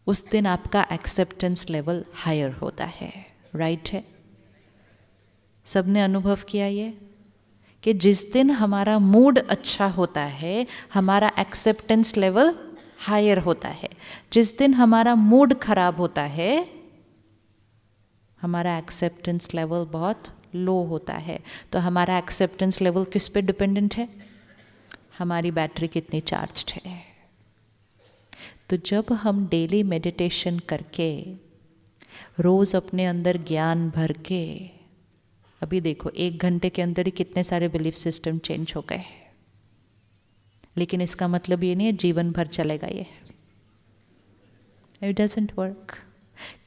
उस दिन आपका एक्सेप्टेंस लेवल हायर होता है। राइट है? सबने अनुभव किया ये कि जिस दिन हमारा मूड अच्छा होता है हमारा एक्सेप्टेंस लेवल हायर होता है, जिस दिन हमारा मूड खराब होता है हमारा एक्सेप्टेंस लेवल बहुत लो होता है। तो हमारा एक्सेप्टेंस लेवल किस पे डिपेंडेंट है? हमारी बैटरी कितनी चार्ज्ड है। तो जब हम डेली मेडिटेशन करके, रोज अपने अंदर ज्ञान भर के, अभी देखो 1 घंटे के अंदर ही कितने सारे बिलीफ सिस्टम चेंज हो गए। लेकिन इसका मतलब ये नहीं है जीवन भर चलेगा ये। It doesn't work.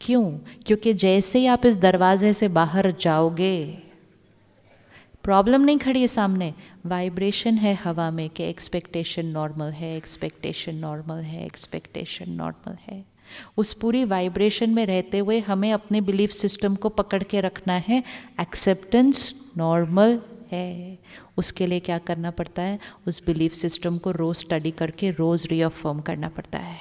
क्यों? क्योंकि जैसे ही आप इस दरवाजे से बाहर जाओगे, प्रॉब्लम नहीं खड़ी है सामने, वाइब्रेशन है हवा में कि एक्सपेक्टेशन नॉर्मल है, एक्सपेक्टेशन नॉर्मल है, एक्सपेक्टेशन नॉर्मल है। उस पूरी वाइब्रेशन में रहते हुए हमें अपने बिलीफ सिस्टम को पकड़ के रखना है, एक्सेप्टेंस नॉर्मल है। उसके लिए क्या करना पड़ता है? उस बिलीफ सिस्टम को रोज स्टडी करके रोज रीअफर्म करना पड़ता है,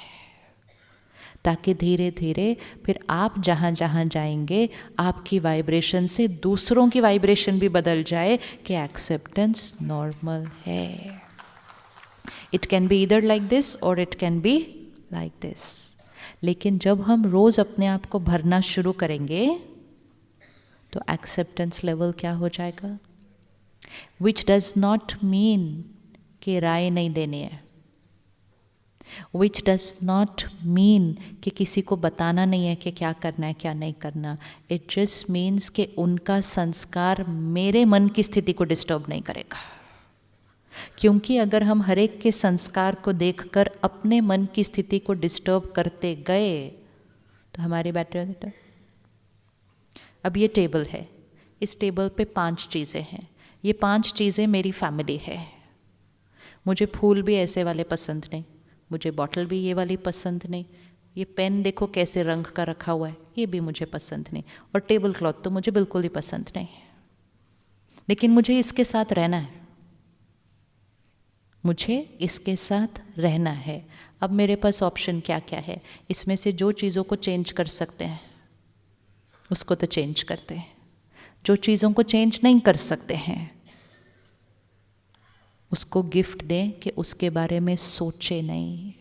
ताकि धीरे धीरे फिर आप जहाँ जहाँ जाएंगे आपकी वाइब्रेशन से दूसरों की वाइब्रेशन भी बदल जाए कि एक्सेप्टेंस नॉर्मल है। It can be either like this और it can be like this. लेकिन जब हम रोज अपने आप को भरना शुरू करेंगे तो एक्सेप्टेंस लेवल क्या हो जाएगा? विच डज नॉट मीन कि राय नहीं देनी है, विच डज नॉट मीन कि किसी को बताना नहीं है कि क्या करना है क्या नहीं करना। इट जस्ट मीन्स कि उनका संस्कार मेरे मन की स्थिति को डिस्टर्ब नहीं करेगा। क्योंकि अगर हम हर एक के संस्कार को देखकर अपने मन की स्थिति को डिस्टर्ब करते गए तो हमारी बैटरी। अब ये टेबल है, इस टेबल पे 5 चीज़ें हैं, ये 5 चीज़ें मेरी फैमिली है। मुझे फूल भी ऐसे वाले पसंद नहीं, मुझे बॉटल भी ये वाली पसंद नहीं, ये पेन देखो कैसे रंग का रखा हुआ है ये भी मुझे पसंद नहीं, और टेबल क्लॉथ तो मुझे बिल्कुल ही पसंद नहीं। लेकिन मुझे इसके साथ रहना है, मुझे इसके साथ रहना है। अब मेरे पास ऑप्शन क्या क्या है? इसमें से जो चीज़ों को चेंज कर सकते हैं उसको तो चेंज करते हैं, जो चीज़ों को चेंज नहीं कर सकते हैं उसको गिफ्ट दें कि उसके बारे में सोचे नहीं।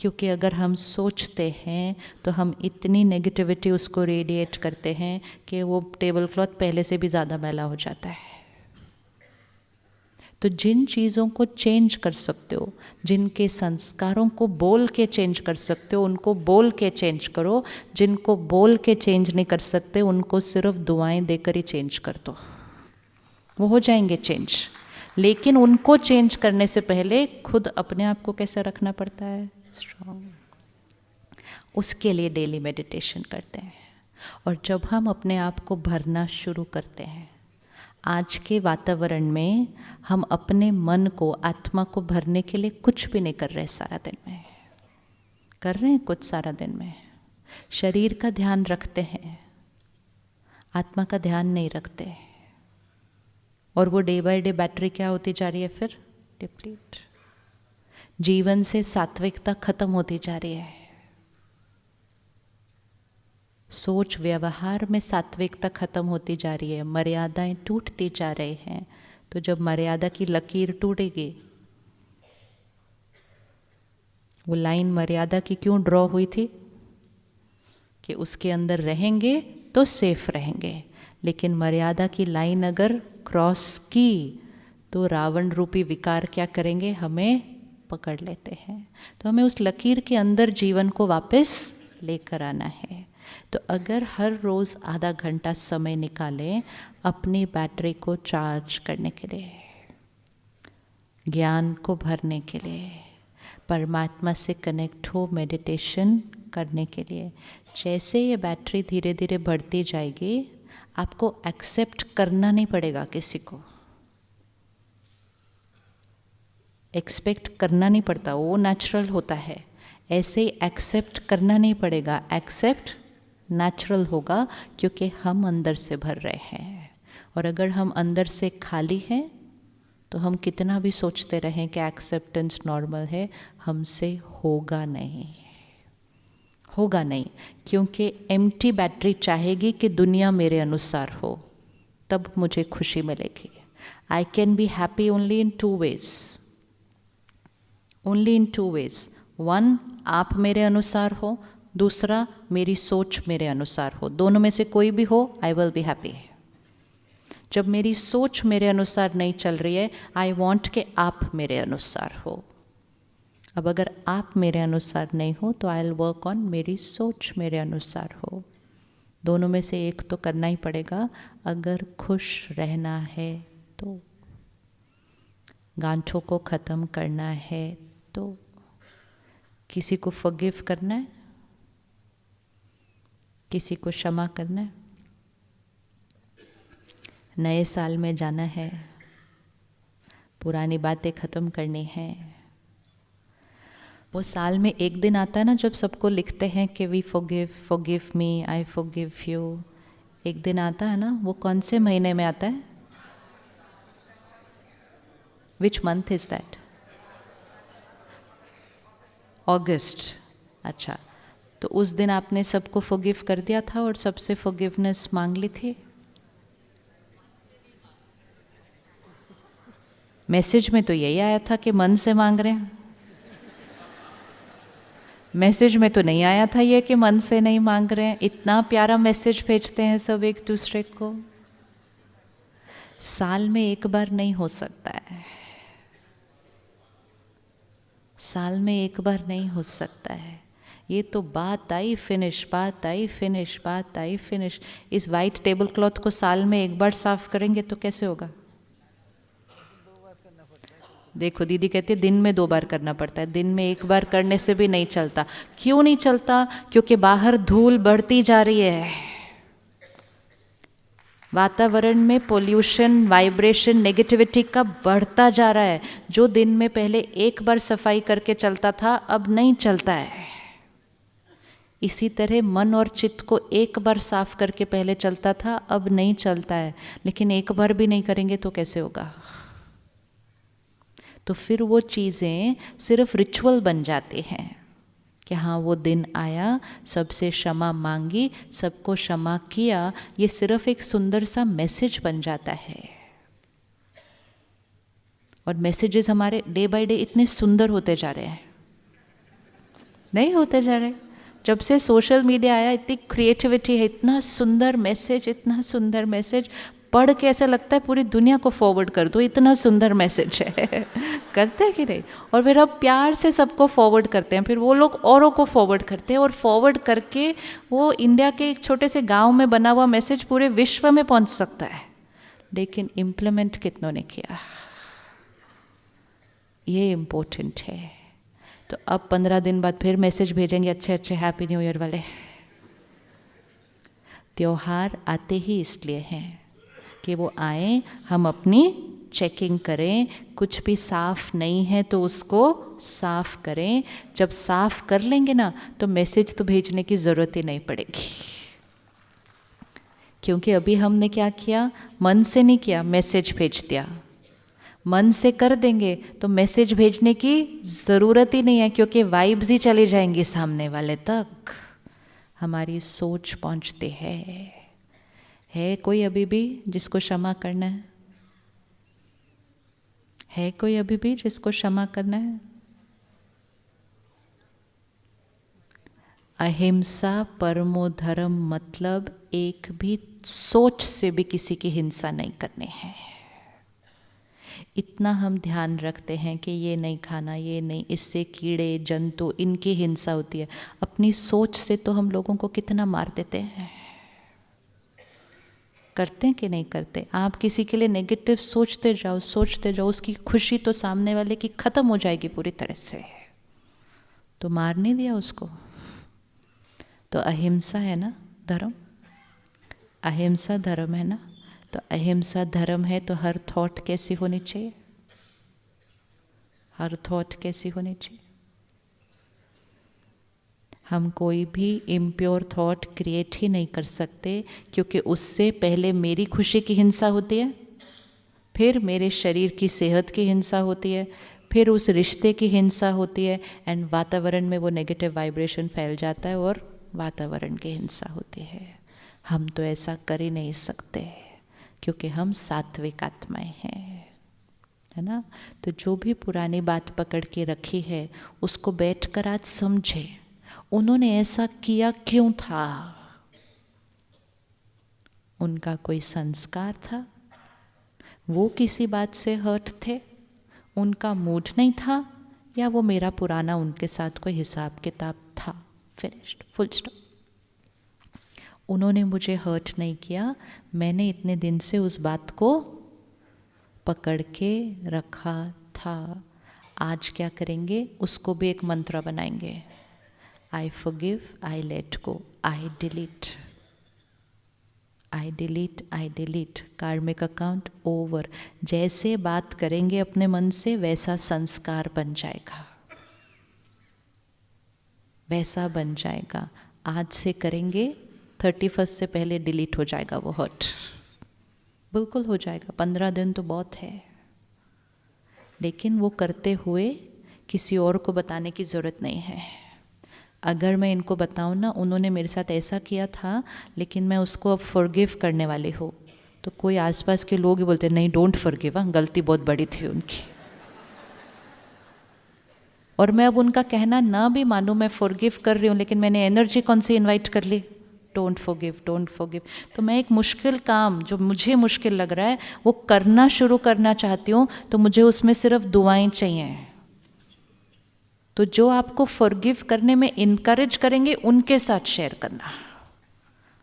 क्योंकि अगर हम सोचते हैं तो हम इतनी नेगेटिविटी उसको रेडिएट करते हैं कि वो टेबल क्लॉथ पहले से भी ज़्यादा मैला हो जाता है। तो जिन चीज़ों को चेंज कर सकते हो, जिनके संस्कारों को बोल के चेंज कर सकते हो उनको बोल के चेंज करो, जिनको बोल के चेंज नहीं कर सकते उनको सिर्फ दुआएं देकर ही चेंज कर दो, वो हो जाएंगे चेंज। लेकिन उनको चेंज करने से पहले खुद अपने आप को कैसे रखना पड़ता है? स्ट्रॉन्ग। उसके लिए डेली मेडिटेशन करते हैं। और जब हम अपने आप को भरना शुरू करते हैं, आज के वातावरण में हम अपने मन को, आत्मा को भरने के लिए कुछ भी नहीं कर रहे सारा दिन में। कर रहे हैं कुछ सारा दिन में, शरीर का ध्यान रखते हैं, आत्मा का ध्यान नहीं रखते, और वो डे बाय डे बैटरी क्या होती जा रही है फिर? डिप्लीट। जीवन से सात्विकता खत्म होती जा रही है, सोच व्यवहार में सात्विकता खत्म होती जा रही है, मर्यादाएं टूटती जा रही हैं। तो जब मर्यादा की लकीर टूटेगी, वो लाइन मर्यादा की क्यों ड्रॉ हुई थी? कि उसके अंदर रहेंगे तो सेफ रहेंगे, लेकिन मर्यादा की लाइन अगर क्रॉस की तो रावण रूपी विकार क्या करेंगे? हमें पकड़ लेते हैं। तो हमें उस लकीर के अंदर जीवन को वापस लेकर आना है। तो अगर हर रोज़ आधा घंटा समय निकालें अपनी बैटरी को चार्ज करने के लिए, ज्ञान को भरने के लिए, परमात्मा से कनेक्ट हो मेडिटेशन करने के लिए, जैसे ये बैटरी धीरे धीरे बढ़ती जाएगी, आपको एक्सेप्ट करना नहीं पड़ेगा, किसी को एक्सपेक्ट करना नहीं पड़ता, वो नेचुरल होता है। ऐसे ही एक्सेप्ट करना नहीं पड़ेगा, एक्सेप्ट नेचुरल होगा, क्योंकि हम अंदर से भर रहे हैं। और अगर हम अंदर से खाली हैं तो हम कितना भी सोचते रहें कि एक्सेप्टेंस नॉर्मल है, हमसे होगा नहीं, होगा नहीं। क्योंकि एम्प्टी बैटरी चाहेगी कि दुनिया मेरे अनुसार हो, तब मुझे खुशी मिलेगी। I can be happy only in two ways, only in two ways. One, आप मेरे अनुसार हो, दूसरा मेरी सोच मेरे अनुसार हो। दोनों में से कोई भी हो, आई विल बी हैप्पी। जब मेरी सोच मेरे अनुसार नहीं चल रही है, आई वॉन्ट कि आप मेरे अनुसार हो। अब अगर आप मेरे अनुसार नहीं हो तो आई विल वर्क ऑन मेरी सोच मेरे अनुसार हो। दोनों में से एक तो करना ही पड़ेगा अगर खुश रहना है तो, गांठों को ख़त्म करना है तो। किसी को फॉरगिव करना है, किसी को क्षमा करना है, नए साल में जाना है, पुरानी बातें ख़त्म करनी है। वो साल में एक दिन आता है ना जब सबको लिखते हैं कि we forgive me, I forgive you. एक दिन आता है ना, वो कौन से महीने में आता है? Which month is that? अगस्त। अच्छा, तो उस दिन आपने सबको फॉरगिव कर दिया था और सबसे फॉरगिवनेस मांग ली थी? मैसेज में तो यही आया था कि मन से मांग रहे हैं। मैसेज में तो नहीं आया था ये कि मन से नहीं मांग रहे हैं। इतना प्यारा मैसेज भेजते हैं सब एक दूसरे को। साल में एक बार नहीं हो सकता है, साल में एक बार नहीं हो सकता है। ये तो बात आई फिनिश, बात आई फिनिश, बात आई फिनिश। इस वाइट टेबल क्लॉथ को साल में एक बार साफ करेंगे तो कैसे होगा? देखो दीदी कहती है दिन में 2 बार करना पड़ता है, दिन में एक बार करने से भी नहीं चलता। क्यों नहीं चलता? क्योंकि बाहर धूल बढ़ती जा रही है, वातावरण में पोल्यूशन, वाइब्रेशन, नेगेटिविटी का बढ़ता जा रहा है। जो दिन में पहले एक बार सफाई करके चलता था अब नहीं चलता है। इसी तरह मन और चित्त को एक बार साफ करके पहले चलता था, अब नहीं चलता है। लेकिन एक बार भी नहीं करेंगे तो कैसे होगा? तो फिर वो चीज़ें सिर्फ रिचुअल बन जाती हैं कि हाँ वो दिन आया, सबसे क्षमा मांगी, सबको क्षमा किया। ये सिर्फ एक सुंदर सा मैसेज बन जाता है। और मैसेजेस हमारे डे बाय डे इतने सुंदर होते जा रहे हैं, नहीं होते जा रहे? जब से सोशल मीडिया आया इतनी क्रिएटिविटी है, इतना सुंदर मैसेज, इतना सुंदर मैसेज। पढ़ के ऐसा लगता है पूरी दुनिया को फॉरवर्ड कर दो, इतना सुंदर मैसेज है। करते हैं कि नहीं? और फिर अब प्यार से सबको फॉरवर्ड करते हैं, फिर वो लोग औरों को फॉरवर्ड करते हैं, और फॉरवर्ड करके वो इंडिया के एक छोटे से गांव में बना हुआ मैसेज पूरे विश्व में पहुंच सकता है। लेकिन इम्प्लीमेंट कितनों ने किया, ये इम्पोर्टेंट है। तो अब 15 दिन बाद फिर मैसेज भेजेंगे अच्छे अच्छे हैप्पी न्यू ईयर वाले। त्योहार आते ही इसलिए हैं कि वो आए, हम अपनी चेकिंग करें, कुछ भी साफ नहीं है तो उसको साफ करें। जब साफ कर लेंगे ना तो मैसेज तो भेजने की ज़रूरत ही नहीं पड़ेगी, क्योंकि अभी हमने क्या किया, मन से नहीं किया, मैसेज भेज दिया। मन से कर देंगे तो मैसेज भेजने की ज़रूरत ही नहीं है, क्योंकि वाइब्स ही चली जाएंगी सामने वाले तक। हमारी सोच पहुंचती है कोई अभी भी जिसको क्षमा करना है कोई अभी भी जिसको क्षमा करना है? अहिंसा परमो धर्म, मतलब एक भी सोच से भी किसी की हिंसा नहीं करनी है। इतना हम ध्यान रखते हैं कि ये नहीं खाना, ये नहीं, इससे कीड़े जंतु इनकी हिंसा होती है। अपनी सोच से तो हम लोगों को कितना मार देते हैं। करते हैं कि नहीं करते? आप किसी के लिए नेगेटिव सोचते जाओ, उसकी खुशी तो सामने वाले की खत्म हो जाएगी पूरी तरह से। तो मार नहीं दिया उसको। तो अहिंसा है ना धर्म, अहिंसा धर्म है ना। तो अहिंसा धर्म है तो हर थॉट कैसी होनी चाहिए? हर थॉट कैसी होनी चाहिए? हम कोई भी इम्प्योर थॉट क्रिएट ही नहीं कर सकते, क्योंकि उससे पहले मेरी खुशी की हिंसा होती है, फिर मेरे शरीर की सेहत की हिंसा होती है, फिर उस रिश्ते की हिंसा होती है, एंड वातावरण में वो नेगेटिव वाइब्रेशन फैल जाता है और वातावरण की हिंसा होती है। हम तो ऐसा कर ही नहीं सकते, क्योंकि हम सात्विक आत्माएं हैं, है ना। तो जो भी पुरानी बात पकड़ के रखी है उसको बैठकर आज समझे, उन्होंने ऐसा किया क्यों था? उनका कोई संस्कार था, वो किसी बात से हर्ट थे, उनका मूड नहीं था, या वो मेरा पुराना उनके साथ कोई हिसाब किताब था। Finished, full stop. उन्होंने मुझे हर्ट नहीं किया, मैंने इतने दिन से उस बात को पकड़ के रखा था। आज क्या करेंगे? उसको भी एक मंत्र बनाएंगे। I forgive, I let go, I delete. I delete, I delete. कार्मिक अकाउंट ओवर। जैसे बात करेंगे अपने मन से वैसा संस्कार बन जाएगा, वैसा बन जाएगा। आज से करेंगे, 31 से पहले डिलीट हो जाएगा वो हर्ट, बिल्कुल हो जाएगा। 15 दिन तो बहुत है, लेकिन वो करते हुए किसी और को बताने की ज़रूरत नहीं है। अगर मैं इनको बताऊँ ना, उन्होंने मेरे साथ ऐसा किया था लेकिन मैं उसको अब फॉरगिव करने वाली हूँ, तो कोई आसपास के लोग ही बोलते नहीं, डोंट फॉरगिव, गलती बहुत बड़ी थी उनकी। और मैं अब उनका कहना ना भी मानूँ, मैं फॉरगिव कर रही हूँ, लेकिन मैंने एनर्जी कौन सी इन्वाइट कर ली? Don't forgive, don't forgive. तो मैं एक मुश्किल काम जो मुझे मुश्किल लग रहा है वो करना शुरू करना चाहती हूँ, तो मुझे उसमें सिर्फ दुआएं चाहिए। तो जो आपको फॉरगिव करने में इनकरेज करेंगे उनके साथ शेयर करना,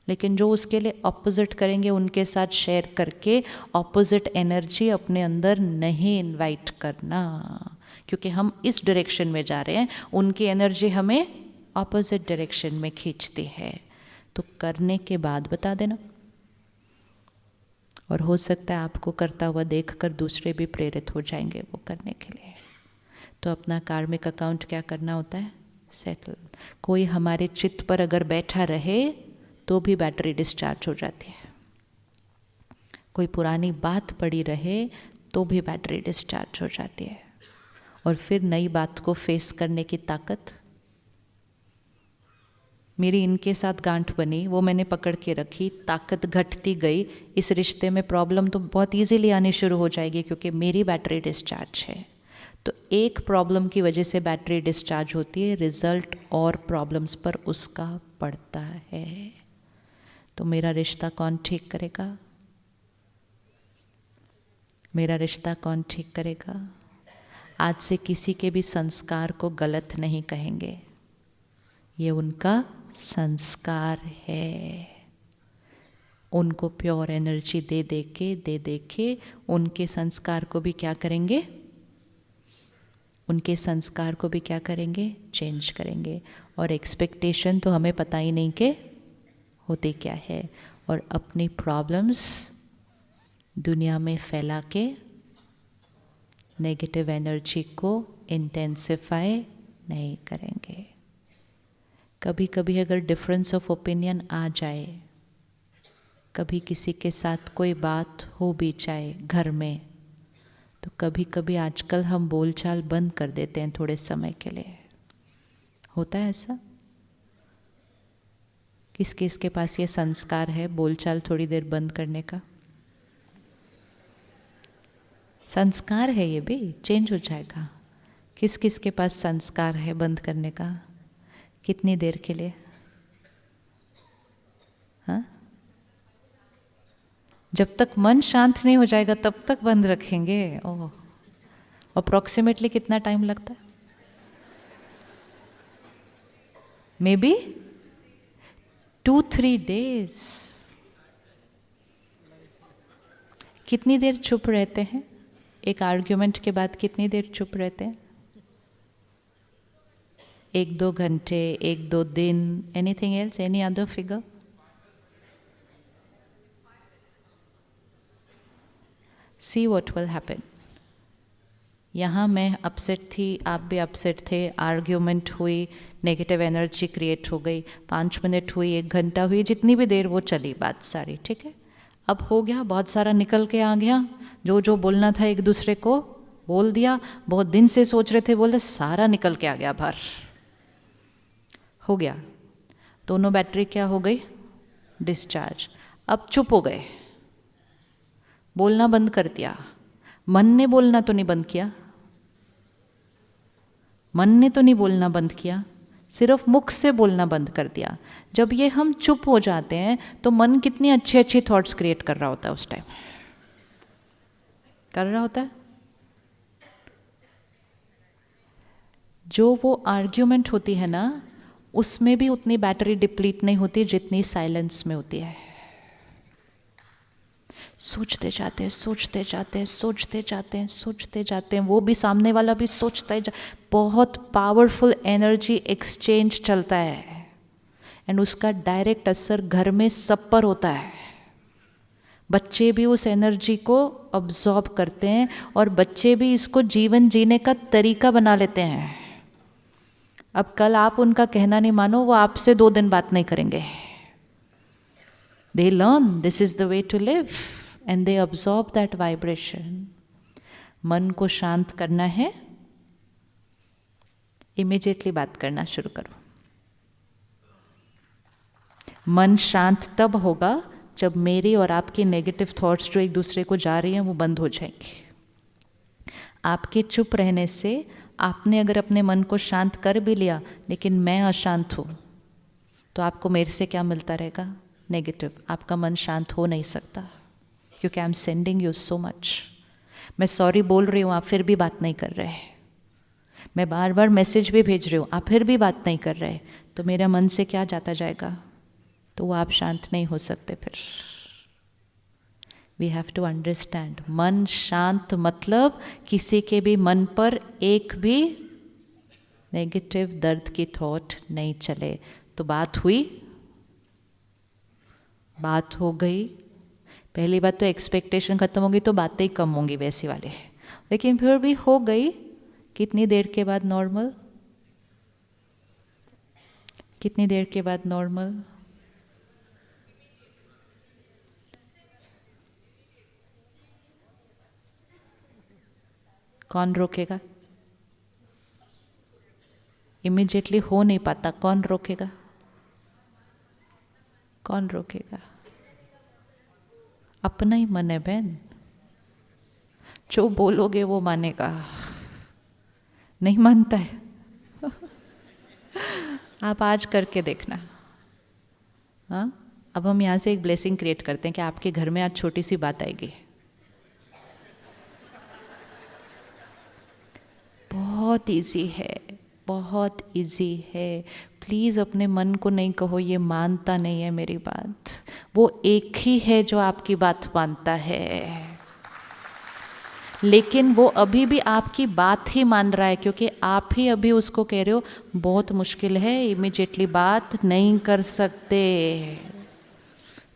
लेकिन जो उसके लिए ऑपोजिट करेंगे उनके साथ शेयर करके ऑपोजिट एनर्जी अपने अंदर नहीं इनवाइट करना, क्योंकि हम इस डायरेक्शन में जा रहे हैं, उनकी एनर्जी हमें ऑपोजिट डायरेक्शन में खींचती है। तो करने के बाद बता देना, और हो सकता है आपको करता हुआ देखकर दूसरे भी प्रेरित हो जाएंगे वो करने के लिए। तो अपना कार्मिक अकाउंट क्या करना होता है? सेटल। कोई हमारे चित्त पर अगर बैठा रहे तो भी बैटरी डिस्चार्ज हो जाती है, कोई पुरानी बात पड़ी रहे तो भी बैटरी डिस्चार्ज हो जाती है, और फिर नई बात को फेस करने की ताकत। मेरी इनके साथ गांठ बनी, वो मैंने पकड़ के रखी, ताकत घटती गई, इस रिश्ते में प्रॉब्लम तो बहुत ईजीली आनी शुरू हो जाएगी, क्योंकि मेरी बैटरी डिस्चार्ज है। तो एक प्रॉब्लम की वजह से बैटरी डिस्चार्ज होती है, रिजल्ट और प्रॉब्लम्स पर उसका पड़ता है। तो मेरा रिश्ता कौन ठीक करेगा? मेरा रिश्ता कौन ठीक करेगा? आज से किसी के भी संस्कार को गलत नहीं कहेंगे, ये उनका संस्कार है। उनको प्योर एनर्जी दे दे के उनके संस्कार को भी क्या करेंगे? उनके संस्कार को भी क्या करेंगे? चेंज करेंगे। और एक्सपेक्टेशन तो हमें पता ही नहीं कि होते क्या है, और अपनी प्रॉब्लम्स दुनिया में फैला के नेगेटिव एनर्जी को इंटेंसिफाई नहीं करेंगे। कभी कभी अगर डिफरेंस ऑफ ओपिनियन आ जाए, कभी किसी के साथ कोई बात हो भी जाए घर में, तो कभी कभी आजकल हम बोलचाल बंद कर देते हैं थोड़े समय के लिए। होता है ऐसा? किस किस के पास ये संस्कार है बोलचाल थोड़ी देर बंद करने का? संस्कार है, ये भी चेंज हो जाएगा। किस किस के पास संस्कार है बंद करने का? कितनी देर के लिए? हाँ, जब तक मन शांत नहीं हो जाएगा तब तक बंद रखेंगे। ओह, अप्रोक्सीमेटली कितना टाइम लगता है? May be 2-3 days। कितनी देर चुप रहते हैं? एक आर्ग्यूमेंट के बाद कितनी देर चुप रहते हैं? 1-2 घंटे, 1-2 दिन? Anything else, any other figure? See what will happen. यहाँ मैं अपसेट थी, आप भी अपसेट थे, आर्ग्यूमेंट हुई, नेगेटिव एनर्जी क्रिएट हो गई, 5 मिनट हुई, 1 घंटा हुई, जितनी भी देर वो चली बात सारी, ठीक है। अब हो गया, बहुत सारा निकल के आ गया, जो जो बोलना था एक दूसरे को बोल दिया, बहुत दिन से सोच रहे थे बोलते, सारा निकल के आ गया बाहर, हो गया। दोनों बैटरी क्या हो गई? डिस्चार्ज। अब चुप हो गए, बोलना बंद कर दिया। मन ने बोलना तो नहीं बंद किया, मन ने तो नहीं बोलना बंद किया, सिर्फ मुख से बोलना बंद कर दिया। जब ये हम चुप हो जाते हैं तो मन कितनी अच्छी अच्छी थॉट्स क्रिएट कर रहा होता है, उस टाइम कर रहा होता है। जो वो आर्ग्यूमेंट होती है ना, उसमें भी उतनी बैटरी डिप्लीट नहीं होती जितनी साइलेंस में होती है। सोचते जाते हैं, सोचते जाते हैं, सोचते जाते हैं, सोचते जाते हैं, वो भी सामने वाला भी सोचता है। बहुत पावरफुल एनर्जी एक्सचेंज चलता है एंड उसका डायरेक्ट असर घर में सब पर होता है। बच्चे भी उस एनर्जी को अब्जॉर्ब करते हैं और बच्चे भी इसको जीवन जीने का तरीका बना लेते हैं। अब कल आप उनका कहना नहीं मानो, वो आपसे 2 दिन बात नहीं करेंगे। They learn this is the way to live and they absorb that vibration. मन को शांत करना है, इमीडिएटली बात करना शुरू करो। मन शांत तब होगा जब मेरी और आपकी नेगेटिव थॉट्स जो एक दूसरे को जा रही हैं वो बंद हो जाएंगी। आपके चुप रहने से आपने अगर अपने मन को शांत कर भी लिया लेकिन मैं अशांत हूँ तो आपको मेरे से क्या मिलता रहेगा? नेगेटिव। आपका मन शांत हो नहीं सकता क्योंकि I am sending you so much. मैं सॉरी बोल रही हूँ, आप फिर भी बात नहीं कर रहे। मैं बार बार मैसेज भी भेज रही हूँ, आप फिर भी बात नहीं कर रहे, तो मेरा मन से क्या जाता जाएगा? तो वो आप शांत नहीं हो सकते फिर। वी हैव टू अंडरस्टैंड, मन शांत मतलब किसी के भी मन पर एक भी नेगेटिव दर्द की थॉट नहीं चले। तो बात हुई, बात हो गई। पहली बात तो एक्सपेक्टेशन खत्म होगी तो बातें ही कम होंगी वैसी वाले, लेकिन फिर भी हो गई। कितनी देर के बाद नॉर्मल? कितनी देर के बाद नॉर्मल? कौन रोकेगा? इमीडिएटली हो नहीं पाता, कौन रोकेगा? कौन रोकेगा? अपना ही मन है बहन, जो बोलोगे वो मानेगा। नहीं मानता है आप आज करके देखना। हाँ, अब हम यहाँ से एक ब्लेसिंग क्रिएट करते हैं कि आपके घर में आज छोटी सी बात आएगी। बहुत इजी है, बहुत इजी है। प्लीज़ अपने मन को नहीं कहो ये मानता नहीं है मेरी बात। वो एक ही है जो आपकी बात मानता है, लेकिन वो अभी भी आपकी बात ही मान रहा है क्योंकि आप ही अभी उसको कह रहे हो बहुत मुश्किल है, इमीडिएटली बात नहीं कर सकते।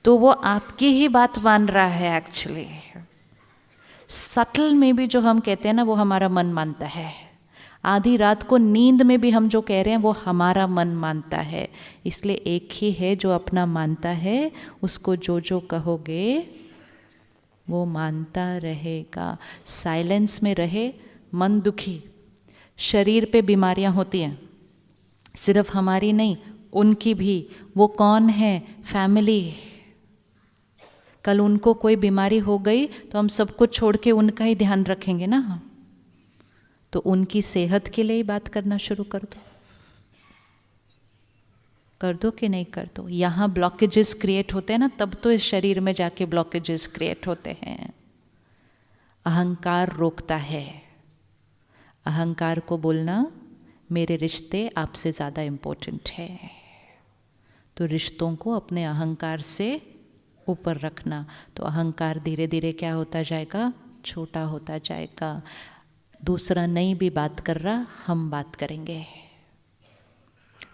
तो वो आपकी ही बात मान रहा है एक्चुअली। सटल में भी जो हम कहते हैं ना, वो हमारा मन मानता है। आधी रात को नींद में भी हम जो कह रहे हैं वो हमारा मन मानता है। इसलिए एक ही है जो अपना मानता है, उसको जो जो कहोगे वो मानता रहेगा। साइलेंस में रहे, मन दुखी, शरीर पे बीमारियां होती हैं, सिर्फ हमारी नहीं, उनकी भी। वो कौन है? फैमिली। कल उनको कोई बीमारी हो गई तो हम सब कुछ छोड़ के उनका ही ध्यान रखेंगे ना। तो उनकी सेहत के लिए ही बात करना शुरू कर दो कि नहीं कर दो। यहाँ ब्लॉकेजेस क्रिएट होते हैं ना, तब तो इस शरीर में जाके ब्लॉकेजेस क्रिएट होते हैं। अहंकार रोकता है। अहंकार को बोलना मेरे रिश्ते आपसे ज़्यादा इम्पोर्टेंट है। तो रिश्तों को अपने अहंकार से ऊपर रखना, तो अहंकार धीरे धीरे क्या होता जाएगा? छोटा होता जाएगा। दूसरा नहीं भी बात कर रहा, हम बात करेंगे।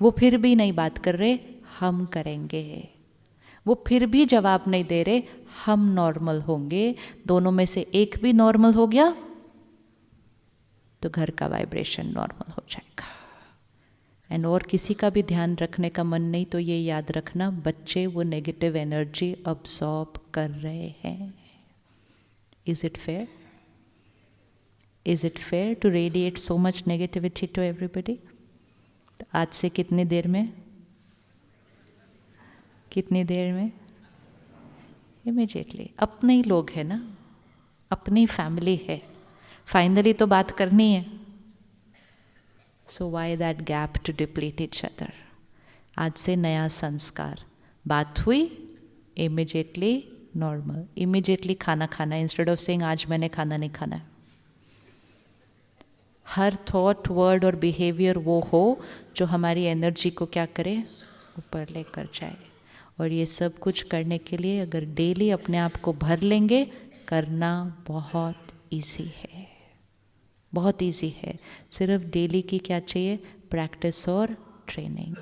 वो फिर भी नहीं बात कर रहे, हम करेंगे। वो फिर भी जवाब नहीं दे रहे, हम नॉर्मल होंगे। दोनों में से एक भी नॉर्मल हो गया तो घर का वाइब्रेशन नॉर्मल हो जाएगा। एंड और किसी का भी ध्यान रखने का मन नहीं, तो ये याद रखना, बच्चे वो नेगेटिव एनर्जी अब्सॉर्ब कर रहे हैं। Is it fair? Is it fair to radiate so much negativity to everybody? तो आज से कितनी देर में इमीडिएटली। अपने ही लोग हैं ना, अपनी फैमिली है, फाइनली तो बात करनी है। So why that gap to deplete each other? आज से नया संस्कार, बात हुई इमीडिएटली नॉर्मल, इमीडिएटली खाना खाना, इंस्टेड ऑफ सेइंग आज मैंने खाना नहीं खाना है। हर थॉट, वर्ड और बिहेवियर वो हो जो हमारी एनर्जी को क्या करे? ऊपर लेकर जाए। और ये सब कुछ करने के लिए अगर डेली अपने आप को भर लेंगे, करना बहुत इजी है, बहुत इजी है। सिर्फ डेली की क्या चाहिए? प्रैक्टिस और ट्रेनिंग।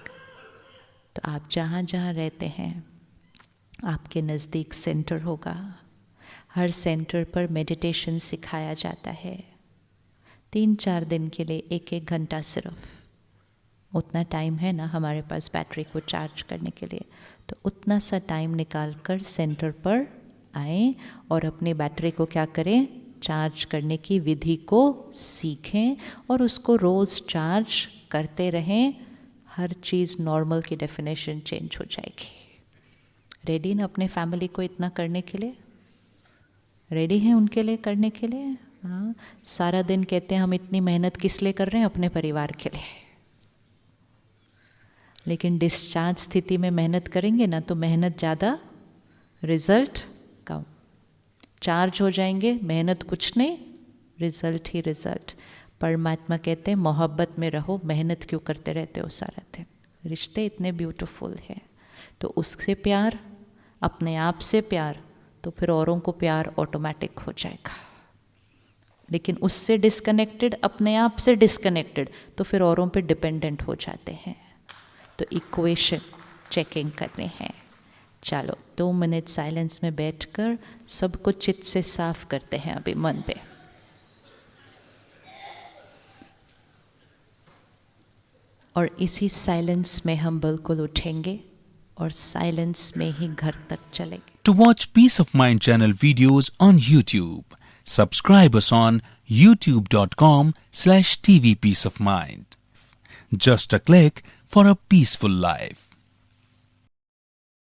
तो आप जहाँ जहाँ रहते हैं, आपके नज़दीक सेंटर होगा। हर सेंटर पर मेडिटेशन सिखाया जाता है। 3-4 दिन के लिए 1-1 घंटा, सिर्फ उतना टाइम है ना हमारे पास बैटरी को चार्ज करने के लिए। तो उतना सा टाइम निकाल कर सेंटर पर आएं और अपनी बैटरी को क्या करें? चार्ज करने की विधि को सीखें और उसको रोज़ चार्ज करते रहें। हर चीज़ नॉर्मल की डेफिनेशन चेंज हो जाएगी। रेडी ना अपने फैमिली को इतना करने के लिए? रेडी हैं उनके लिए करने के लिए? हाँ, सारा दिन कहते हैं हम इतनी मेहनत किस लिए कर रहे हैं? अपने परिवार के लिए। लेकिन डिस्चार्ज स्थिति में मेहनत करेंगे ना, तो मेहनत ज़्यादा, रिजल्ट कम। चार्ज हो जाएंगे, मेहनत कुछ नहीं, रिजल्ट ही रिजल्ट। परमात्मा कहते हैं मोहब्बत में रहो, मेहनत क्यों करते रहते हो सारा दिन? रिश्ते इतने ब्यूटीफुल हैं। तो उससे प्यार, अपने आप से प्यार, तो फिर औरों को प्यार ऑटोमेटिक हो जाएगा। लेकिन उससे डिस्कनेक्टेड, अपने आप से डिस्कनेक्टेड, तो फिर औरों पे डिपेंडेंट हो जाते हैं। तो इक्वेशन चेकिंग करनी है। चलो 2 मिनट साइलेंस में बैठकर सब कुछ चित्त से साफ करते हैं अभी मन पे। और इसी साइलेंस में हम बिल्कुल उठेंगे और साइलेंस में ही घर तक चलेंगे। To watch Peace of Mind channel videos on YouTube, subscribe us on youtube.com/tvpeaceofmind. Just a click for a peaceful life.